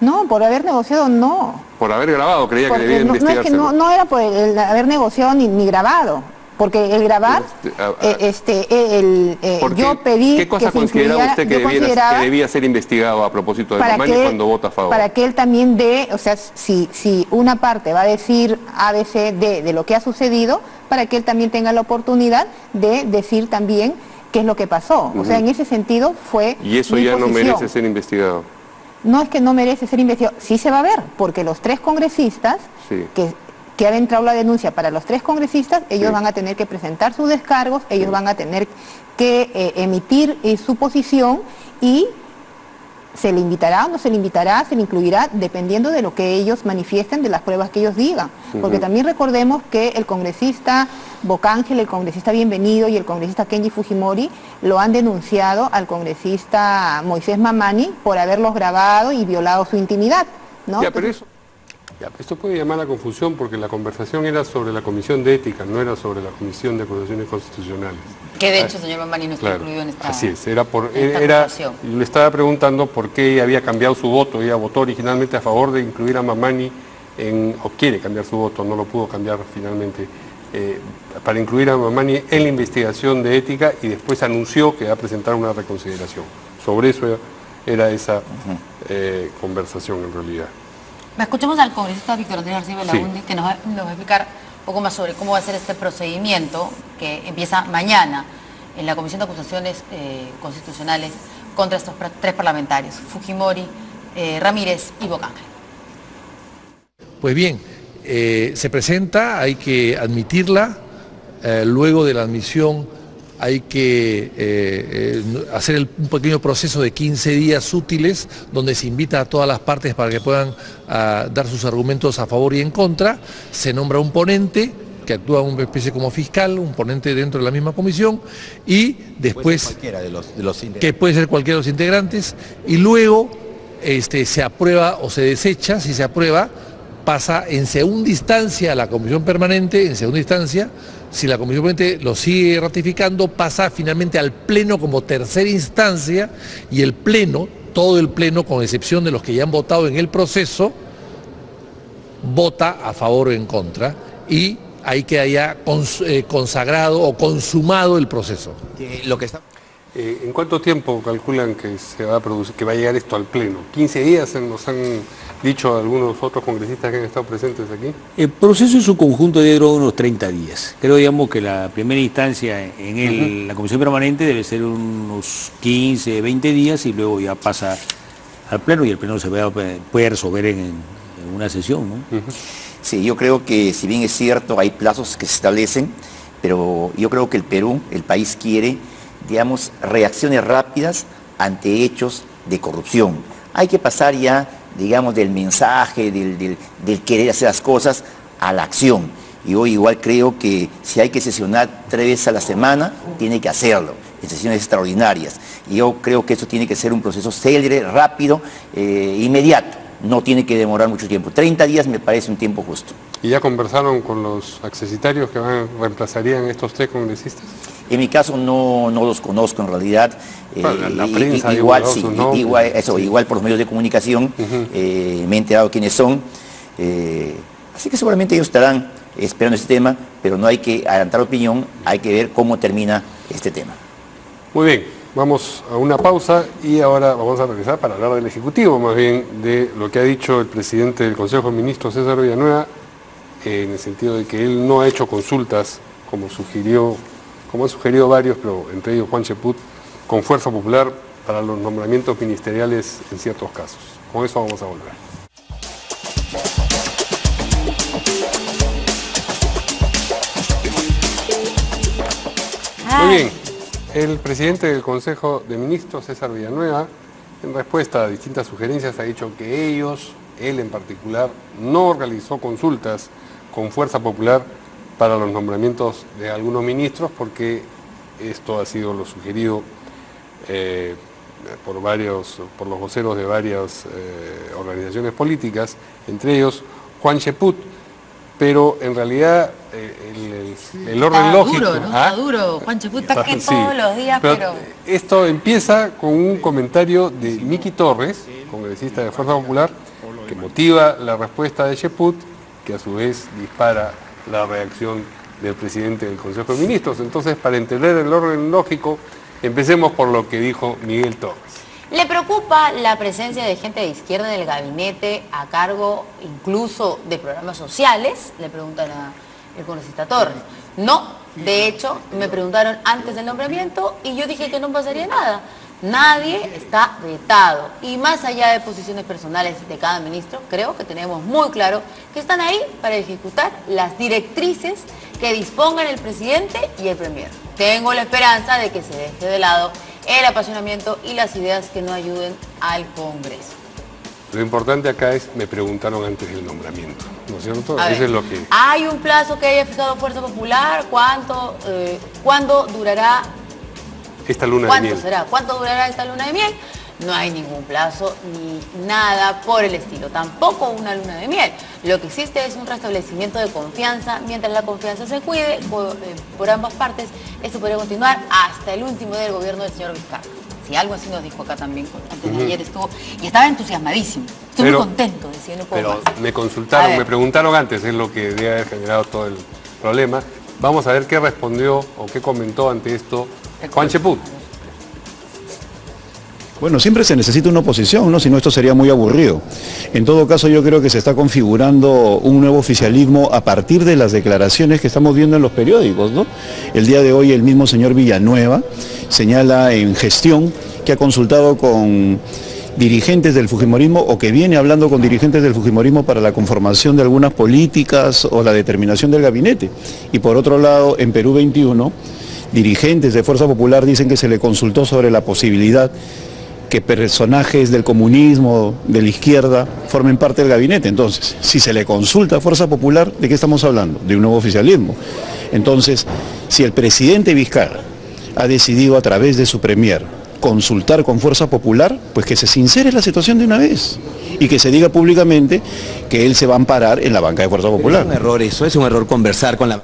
No, por haber negociado no. Por haber grabado, creía que Porque debía investigarse. No era por el haber negociado ni grabado. Porque el grabar, yo pedí ¿qué cosa que se consideraba usted que debía ser investigado a propósito de Mamani cuando vota a favor? Para que él también dé, o sea, si una parte va a decir ABC de lo que ha sucedido, para que él también tenga la oportunidad de decir también qué es lo que pasó. O sea, en ese sentido fue y eso ya no merece ser investigado. No es que no merece ser investigado, sí se va a ver, porque los 3 congresistas que han entrado la denuncia, para los 3 congresistas, ellos van a tener que presentar sus descargos, ellos van a tener que emitir su posición y se le invitará o no se le invitará, se le incluirá dependiendo de lo que ellos manifiesten, de las pruebas que ellos digan. Porque también recordemos que el congresista Bocángel, el congresista Bienvenido y el congresista Kenji Fujimori lo han denunciado al congresista Moisés Mamani por haberlos grabado y violado su intimidad, ¿no? Pero esto puede llamar a confusión porque la conversación era sobre la Comisión de Ética, no era sobre la Comisión de Acusaciones Constitucionales. Que de hecho, señor Mamani, no está incluido en esta así es, le estaba preguntando por qué había cambiado su voto. Ella votó originalmente a favor de incluir a Mamani o quiere cambiar su voto, no lo pudo cambiar finalmente, para incluir a Mamani en la investigación de ética y después anunció que va a presentar una reconsideración. Sobre eso era esa conversación en realidad. Escuchemos al congresista Víctor Andrés García Belaúnde, que nos va a explicar un poco más sobre cómo va a ser este procedimiento que empieza mañana en la Comisión de Acusaciones Constitucionales contra estos 3 parlamentarios, Fujimori, Ramírez y Bocángel. Pues bien, se presenta, hay que admitirla, luego de la admisión hay que hacer un pequeño proceso de 15 días útiles donde se invita a todas las partes para que puedan dar sus argumentos a favor y en contra. Se nombra un ponente que actúa una especie como fiscal, un ponente dentro de la misma comisión y después que puede ser cualquiera de los integrantes y luego se aprueba o se desecha. Si se aprueba, pasa en segunda instancia a la comisión permanente, en segunda instancia. Si la comisión permanente lo sigue ratificando, pasa finalmente al pleno como tercera instancia y el pleno, todo el pleno, con excepción de los que ya han votado en el proceso, vota a favor o en contra y hay que haya consagrado o consumado el proceso. ¿En cuánto tiempo calculan que se va a producir, que va a llegar esto al pleno? ¿15 días nos han dicho algunos otros congresistas que han estado presentes aquí? El proceso en su conjunto debe durar unos 30 días. Creo, digamos, que la primera instancia en la comisión permanente debe ser unos 15, 20 días y luego ya pasa al pleno y el pleno se puede resolver en una sesión, ¿no? Sí, yo creo que si bien es cierto, hay plazos que se establecen, pero yo creo que el Perú, el país quiere, digamos, reacciones rápidas ante hechos de corrupción. Hay que pasar ya, digamos, del mensaje, del querer hacer las cosas a la acción. Y hoy igual creo que si hay que sesionar 3 veces a la semana, tiene que hacerlo, en sesiones extraordinarias. Y yo creo que eso tiene que ser un proceso célere, rápido, inmediato. No tiene que demorar mucho tiempo. 30 días me parece un tiempo justo. ¿Y ya conversaron con los accesitarios que reemplazarían estos 3 congresistas? En mi caso no los conozco en realidad. La prensa, igual por los medios de comunicación me he enterado quiénes son. Así que seguramente ellos estarán esperando este tema, pero no hay que adelantar opinión, hay que ver cómo termina este tema. Muy bien, vamos a una pausa y ahora vamos a regresar para hablar del Ejecutivo, más bien de lo que ha dicho el presidente del Consejo de Ministros, César Villanueva, en el sentido de que él no ha hecho consultas como han sugerido varios, pero entre ellos Juan Cheput, con fuerza popular para los nombramientos ministeriales en ciertos casos. Con eso vamos a volver. Muy bien, el presidente del Consejo de Ministros, César Villanueva, en respuesta a distintas sugerencias ha dicho que él en particular, no realizó consultas con fuerza popular para los nombramientos de algunos ministros, porque esto ha sido lo sugerido por los voceros de varias organizaciones políticas, entre ellos Juan Cheput, pero en realidad el orden lógico... Duro, ¿no? Está duro, Juan Cheput, está aquí todos los días, pero... Esto empieza con un comentario de Miki Torres, congresista de Fuerza Popular, que motiva la respuesta de Cheput, que a su vez dispara la reacción del presidente del Consejo de Ministros. Entonces, para entender el orden lógico, empecemos por lo que dijo Miguel Torres. ¿Le preocupa la presencia de gente de izquierda en el gabinete a cargo incluso de programas sociales? Le preguntan al congresista Torres. No, de hecho, me preguntaron antes del nombramiento y yo dije que no pasaría nada. Nadie está vetado. Y más allá de posiciones personales de cada ministro, creo que tenemos muy claro que están ahí para ejecutar las directrices que dispongan el presidente y el premier. Tengo la esperanza de que se deje de lado el apasionamiento y las ideas que no ayuden al Congreso. Lo importante acá es, me preguntaron antes del nombramiento, ¿no es cierto? Eso es lo que... ¿Hay un plazo que haya fijado Fuerza Popular? ¿Cuándo durará? Esta luna de miel. ¿Cuánto durará esta luna de miel? No hay ningún plazo ni nada por el estilo, tampoco una luna de miel. Lo que existe es un restablecimiento de confianza. Mientras la confianza se cuide por ambas partes, esto podría continuar hasta el último día del gobierno del señor Vizcarra. Si algo así nos dijo acá también, antes de ayer estuvo, y estaba entusiasmadísimo. Estoy muy contento, decía, no puedo más. Me consultaron, me preguntaron antes, es lo que debe haber generado todo el problema. Vamos a ver qué respondió o qué comentó ante esto Juan Cheput. Bueno, siempre se necesita una oposición, ¿no? Si no, esto sería muy aburrido. En todo caso, yo creo que se está configurando un nuevo oficialismo a partir de las declaraciones que estamos viendo en los periódicos, ¿no? El día de hoy el mismo señor Villanueva señala en Gestión que ha consultado con dirigentes del fujimorismo o que viene hablando con dirigentes del fujimorismo para la conformación de algunas políticas o la determinación del gabinete. Y por otro lado, en Perú 21, dirigentes de Fuerza Popular dicen que se le consultó sobre la posibilidad que personajes del comunismo, de la izquierda, formen parte del gabinete. Entonces, si se le consulta a Fuerza Popular, ¿de qué estamos hablando? De un nuevo oficialismo. Entonces, si el presidente Vizcarra ha decidido a través de su premier consultar con Fuerza Popular, pues que se sincere la situación de una vez y que se diga públicamente que él se va a amparar en la banca de Fuerza Popular. Es un error eso, es un error conversar con la...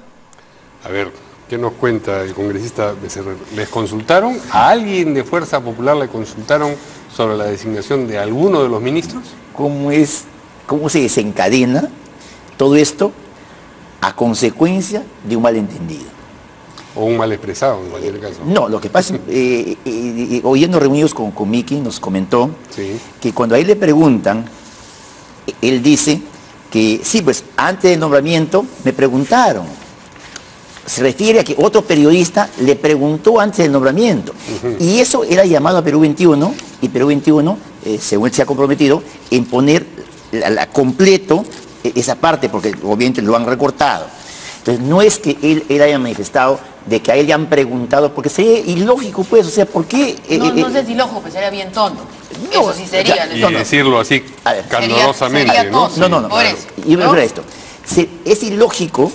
A ver, ¿qué nos cuenta el congresista Becerril? ¿Les consultaron? ¿A alguien de Fuerza Popular le consultaron sobre la designación de alguno de los ministros? ¿Cómo se desencadena todo esto a consecuencia de un malentendido? O un mal expresado, en cualquier caso. No, lo que pasa, oyendo reunidos con Miki, nos comentó que cuando a él le preguntan, él dice que sí, pues antes del nombramiento me preguntaron. Se refiere a que otro periodista le preguntó antes del nombramiento. Y eso era llamado a Perú 21, y Perú 21, según él se ha comprometido, en poner completo esa parte, porque obviamente lo han recortado. Entonces no es que él haya manifestado de que a él le han preguntado, porque sería ilógico, pues, o sea, ¿por qué? No sé si ilógico, pues sería bien tonto. Eso sí sería. Y decirlo así, candorosamente, sería ¿no? No. Yo me refiero a esto. Es ilógico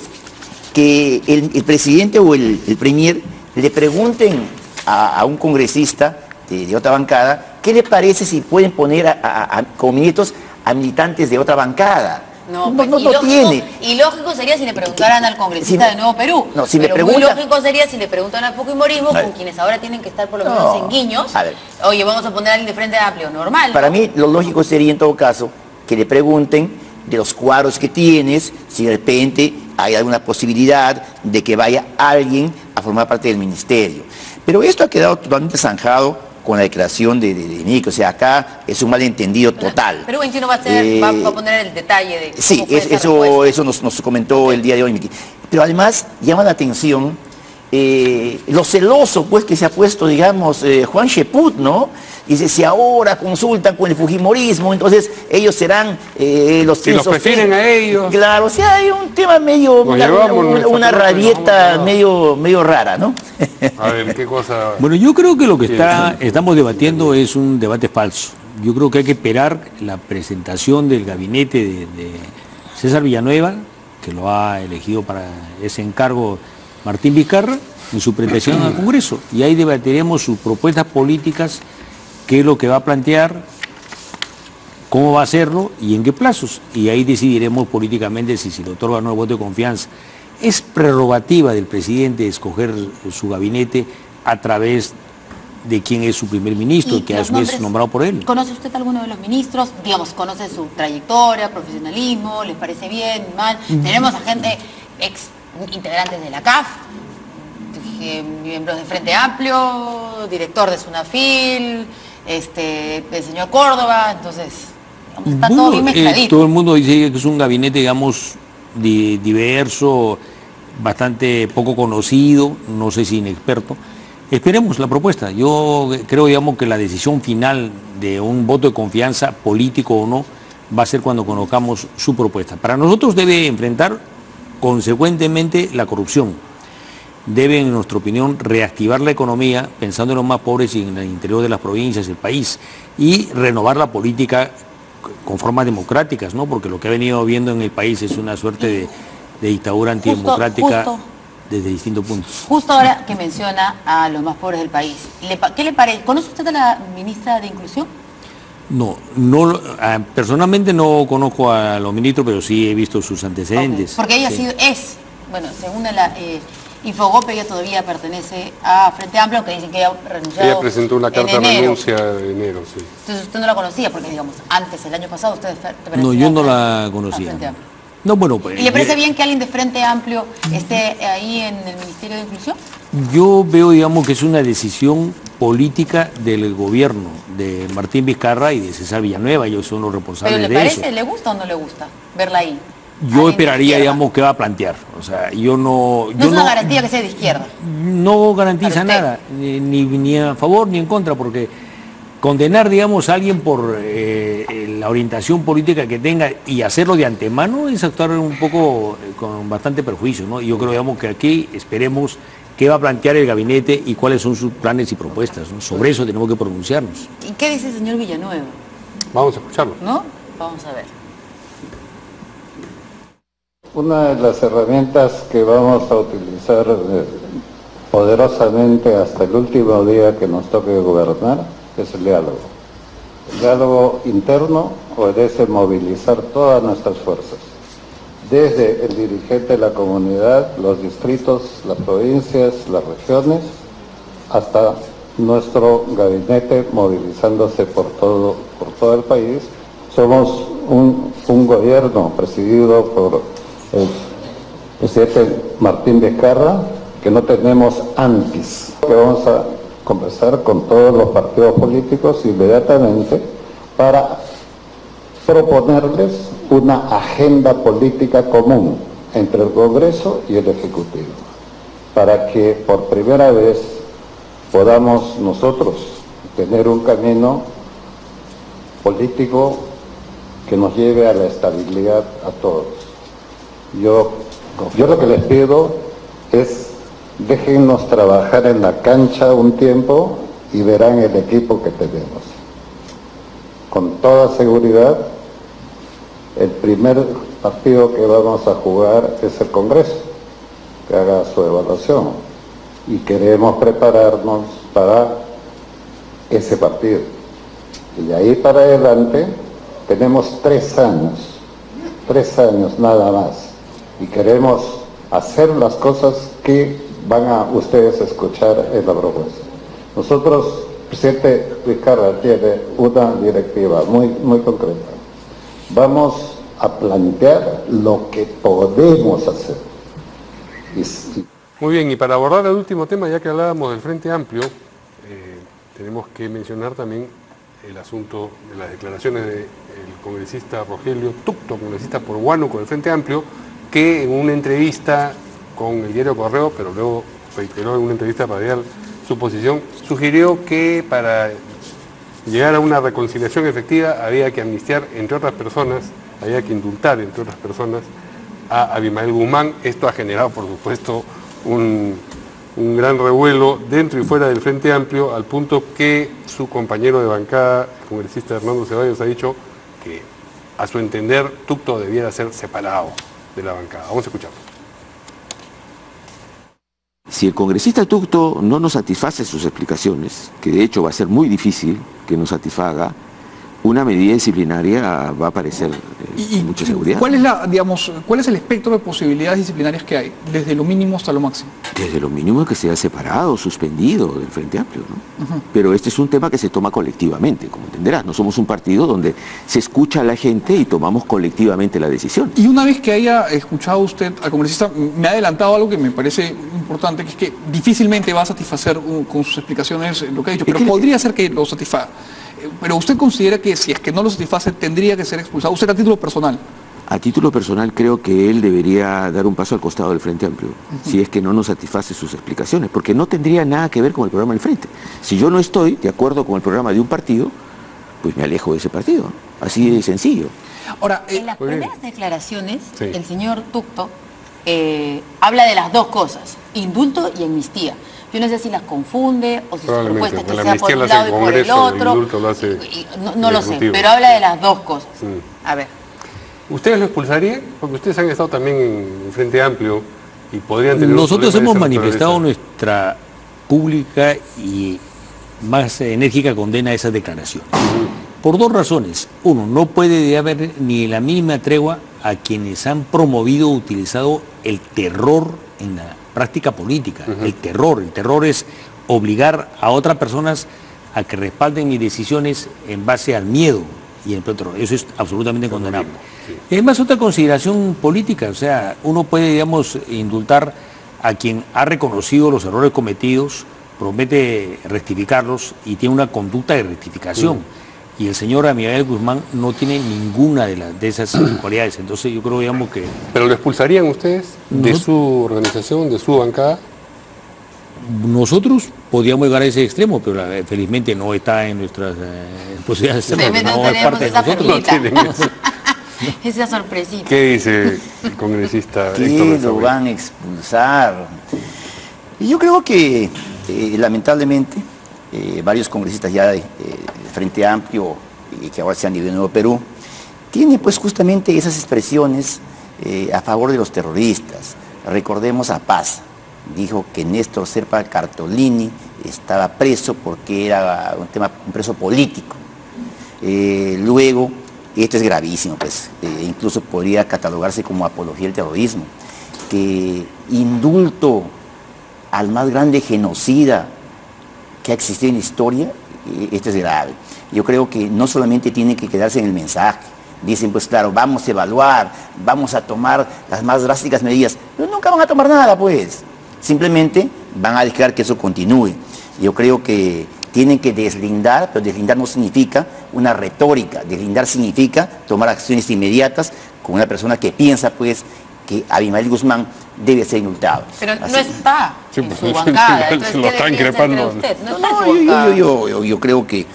que el presidente o el premier le pregunten a un congresista de otra bancada, ¿qué le parece si pueden poner como ministros a militantes de otra bancada? No tiene. Ilógico sería si le preguntaran al congresista de Nuevo Perú. No, si pero muy lógico sería si le preguntan al fujimorismo, con quienes ahora tienen que estar por lo menos en guiños. Oye, vamos a poner a alguien de Frente Amplio, normal. Para mí lo lógico sería en todo caso que le pregunten de los cuadros que tienes, si de repente hay alguna posibilidad de que vaya alguien a formar parte del ministerio. Pero esto ha quedado totalmente zanjado con la declaración de Nico, o sea, acá es un malentendido total. Perú 21 va a poner el detalle de... Sí, eso nos comentó el día de hoy, Miki. Pero además llama la atención lo celoso pues que se ha puesto, digamos, Juan Cheput, ¿no? Dice, si ahora consultan con el fujimorismo, entonces ellos serán los que... Si los prefieren a ellos. Claro, o sea, hay un tema medio, una rabieta medio rara, ¿no? A ver, ¿qué cosa...? Bueno, yo creo que lo que estamos debatiendo es un debate falso. Yo creo que hay que esperar la presentación del gabinete de César Villanueva, que lo ha elegido para ese encargo Martín Vizcarra, en su presentación al Congreso. Y ahí debatiremos sus propuestas políticas, qué es lo que va a plantear, cómo va a hacerlo y en qué plazos. Y ahí decidiremos políticamente si se le otorga o no el voto de confianza. Es prerrogativa del presidente escoger su gabinete a través de quién es su primer ministro, que a su vez es nombrado por él. ¿Conoce usted a alguno de los ministros? Digamos, ¿conoce su trayectoria, profesionalismo? ¿Les parece bien, mal? Tenemos a gente, ex integrantes de la CAF, miembros de Frente Amplio, director de Sunafil, el señor Córdoba, entonces está todo bien mezcladito. Todo el mundo dice que es un gabinete, digamos, diverso, bastante poco conocido, no sé si inexperto. Esperemos la propuesta. Yo creo, digamos, que la decisión final de un voto de confianza, político o no, va a ser cuando conozcamos su propuesta. Para nosotros debe enfrentar consecuentemente la corrupción. Debe, en nuestra opinión, reactivar la economía, pensando en los más pobres y en el interior de las provincias, del país, y renovar la política con formas democráticas, ¿no? Porque lo que ha venido viendo en el país es una suerte de dictadura antidemocrática desde distintos puntos. Justo ahora que menciona a los más pobres del país, ¿qué le parece? ¿Conoce usted a la ministra de Inclusión? No, personalmente no conozco a los ministros, pero sí he visto sus antecedentes. Okay. Porque ella bueno, según la Infogope, ella todavía pertenece a Frente Amplio, aunque dicen que ella ha renunciado. Ella presentó una carta de renuncia de enero, sí. Entonces usted no la conocía, porque digamos, antes, el año pasado, usted pertenecía. No, yo no la conocía. No, bueno, pues, ¿Y le parece bien que alguien de Frente Amplio esté ahí en el Ministerio de Inclusión? Yo veo, digamos, que es una decisión política del gobierno de Martín Vizcarra y de César Villanueva. Ellos son los responsables de eso. ¿Pero le parece, le gusta o no le gusta verla ahí? Yo esperaría, digamos, que va a plantear. O sea, yo no... No es una garantía que sea de izquierda. No garantiza nada, ni a favor ni en contra, porque condenar, digamos, a alguien por la orientación política que tenga y hacerlo de antemano es actuar un poco con bastante perjuicio, ¿no? Yo creo, digamos, que aquí esperemos qué va a plantear el gabinete y cuáles son sus planes y propuestas, ¿no? Sobre eso tenemos que pronunciarnos. ¿Y qué dice el señor Villanueva? Vamos a escucharlo. ¿No? Vamos a ver. Una de las herramientas que vamos a utilizar poderosamente hasta el último día que nos toque gobernar es el diálogo. El diálogo interno obedece movilizar todas nuestras fuerzas, desde el dirigente de la comunidad, los distritos, las provincias, las regiones, hasta nuestro gabinete movilizándose por todo el país. Somos un gobierno presidido por el presidente Martín Vizcarra, que no tenemos antis, que vamos a conversar con todos los partidos políticos inmediatamente para proponerles una agenda política común entre el Congreso y el Ejecutivo, para que por primera vez podamos nosotros tener un camino político que nos lleve a la estabilidad a todos. Yo lo que les pido es déjennos trabajar en la cancha un tiempo y verán el equipo que tenemos. Con toda seguridad, el primer partido que vamos a jugar es el Congreso, que haga su evaluación. Y queremos prepararnos para ese partido. Y de ahí para adelante tenemos 3 años nada más. Y queremos hacer las cosas que van a ustedes escuchar en la propuesta. Nosotros, presidente Vizcarra tiene una directiva muy concreta. Vamos a plantear lo que podemos hacer. Muy bien, y para abordar el último tema, ya que hablábamos del Frente Amplio, tenemos que mencionar también el asunto de las declaraciones del congresista Rogelio Tucto, congresista por Huánuco del Frente Amplio, que en una entrevista con el diario Correo, pero luego reiteró en una entrevista radial su posición, sugirió que para llegar a una reconciliación efectiva había que amnistiar, entre otras personas, había que indultar, entre otras personas, a Abimael Guzmán. Esto ha generado, por supuesto, un gran revuelo dentro y fuera del Frente Amplio, al punto que su compañero de bancada, el congresista Hernando Ceballos, ha dicho que, a su entender, Tucto debiera ser separado de la bancada. Vamos a escucharlo. Si el congresista Tucto no nos satisface sus explicaciones, que de hecho va a ser muy difícil que nos satisfaga, Una medida disciplinaria va a aparecer con mucha seguridad. ¿Cuál es cuál es el espectro de posibilidades disciplinarias que hay, desde lo mínimo hasta lo máximo? Desde lo mínimo que sea separado, suspendido del Frente Amplio, ¿no? Pero este es un tema que se toma colectivamente, como entenderás. No somos un partido donde se escucha a la gente y tomamos colectivamente la decisión. Y una vez que haya escuchado usted al congresista, me ha adelantado algo que me parece importante, que es que difícilmente va a satisfacer con sus explicaciones lo que ha dicho, pero podría ser que lo satisfaga. Pero usted considera que si es que no lo satisface, tendría que ser expulsado, usted a título personal. A título personal creo que él debería dar un paso al costado del Frente Amplio, si es que no nos satisface sus explicaciones, porque no tendría nada que ver con el programa del Frente. Si yo no estoy de acuerdo con el programa de un partido, pues me alejo de ese partido, ¿no? Así de sencillo. Ahora, en las primeras declaraciones, el señor Tugto habla de las dos cosas, indulto y amnistía. Yo no sé si las confunde o si su propuesta es que sea por un lado y por el otro. No lo sé, pero habla de las dos cosas. A ver. ¿Ustedes lo expulsarían? Porque ustedes han estado también en Frente Amplio y podrían tener... Nosotros hemos manifestado nuestra pública y más enérgica condena a esas declaraciones. Por dos razones. Uno, no puede haber ni la mínima tregua a quienes han promovido o utilizado el terror en la práctica política. El terror es obligar a otras personas a que respalden mis decisiones en base al miedo y el terror. Eso es absolutamente condenable. Y además otra consideración política, o sea, uno puede, digamos, indultar a quien ha reconocido los errores cometidos, promete rectificarlos y tiene una conducta de rectificación. Y el señor Abimael Guzmán no tiene ninguna de esas cualidades. Entonces yo creo, digamos, que... ¿Pero lo expulsarían ustedes de su organización, de su bancada? Nosotros podríamos llegar a ese extremo, pero felizmente no está en nuestras posibilidades. No es parte de nosotros. Esa sorpresita. ¿Qué dice el congresista Héctor Que Nezahualcóyotl? lo van a expulsar. Y yo creo que, lamentablemente, varios congresistas ya de Frente Amplio, que ahora se han ido de Nuevo Perú, tienen pues justamente esas expresiones a favor de los terroristas. Recordemos a Paz, dijo que Néstor Serpa Cartolini estaba preso porque era un preso político. Luego, esto es gravísimo, pues, incluso podría catalogarse como apología del terrorismo, que indulto al más grande genocida que ha existido en la historia, esto es grave. Yo creo que no solamente tiene que quedarse en el mensaje, dicen pues claro, vamos a evaluar, vamos a tomar las más drásticas medidas, pero nunca van a tomar nada pues, simplemente van a dejar que eso continúe. Yo creo que tienen que deslindar, pero deslindar no significa una retórica, deslindar significa tomar acciones inmediatas con una persona que piensa pues que Abimael Guzmán debe ser indultado. Pero así. no está en su bancada, entonces ¿qué piensa entre usted? No está en su bancada. Yo creo que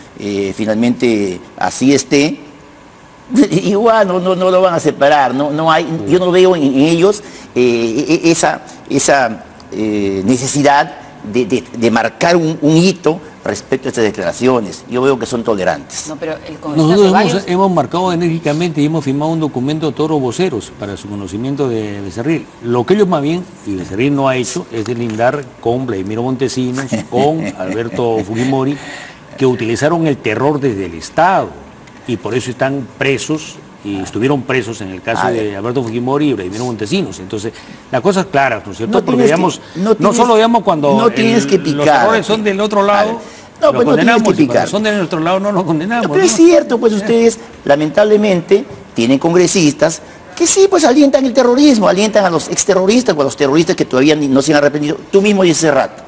finalmente así esté, igual no lo van a separar, yo no veo en ellos esa necesidad de marcar un hito respecto a estas declaraciones. Yo veo que son tolerantes. No, pero nosotros hemos marcado enérgicamente y hemos firmado un documento todos los voceros para su conocimiento de Becerril. Lo que ellos más bien, y Becerril no ha hecho, es deslindar con Vladimiro Montesinos, con Alberto Fujimori, que utilizaron el terror desde el Estado y por eso están presos y estuvieron presos en el caso de Alberto Fujimori y Vladimiro Montesinos. Entonces, la cosa es clara, ¿no es cierto? Porque digamos, no solo digamos cuando los errores son del otro lado, no, pues condenamos, no tienes que picar. Cuando son de nuestro lado no los condenamos. No, pero es cierto, pues ustedes lamentablemente tienen congresistas que sí, pues alientan el terrorismo, alientan a los exterroristas o a los terroristas que todavía no se han arrepentido. Tú mismo dices hace rato.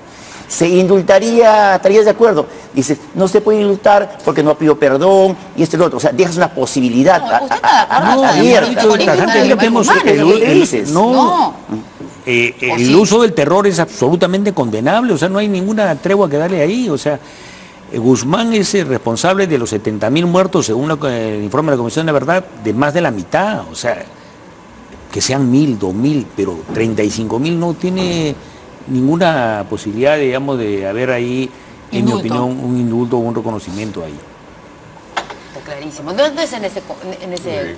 ¿Se indultaría, estarías de acuerdo? Dices, no se puede indultar porque no ha pedido perdón y esto y lo otro. O sea, dejas una posibilidad el uso del terror es absolutamente condenable, o sea, no hay ninguna tregua que darle ahí, o sea, Guzmán es el responsable de los 70.000 muertos, según el informe de la Comisión de la Verdad, de más de la mitad, o sea, que sean 1.000, 2.000, pero 35.000 no tiene ninguna posibilidad, digamos, de haber ahí, en mi opinión, un indulto o un reconocimiento ahí. Está clarísimo. Entonces, en ese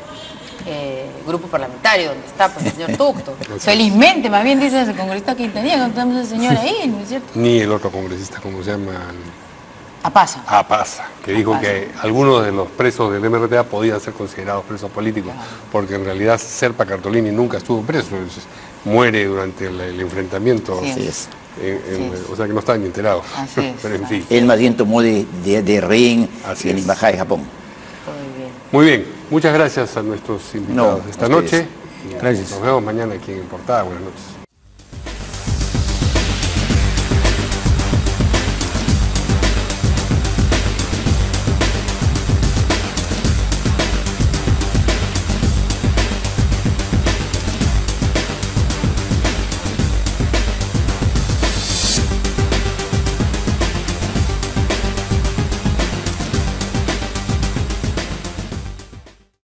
grupo parlamentario donde está pues, el señor Tugto, felizmente, más bien dice ese congresista Quintanilla, que tenemos ese señor ahí, ¿no es cierto? Ni el otro congresista, ¿cómo se llama? A Pasa. A Pasa, que dijo que algunos de los presos del MRTA podían ser considerados presos políticos, porque en realidad Serpa Cartolini nunca estuvo preso, muere durante el enfrentamiento. Así es. O sea que no estaban ni enterados. Pero en fin. Él más bien tomó de rehén en la Embajada de Japón. Muy bien, muchas gracias a nuestros invitados de esta noche. Gracias. Nos vemos mañana aquí en Portada. Buenas noches.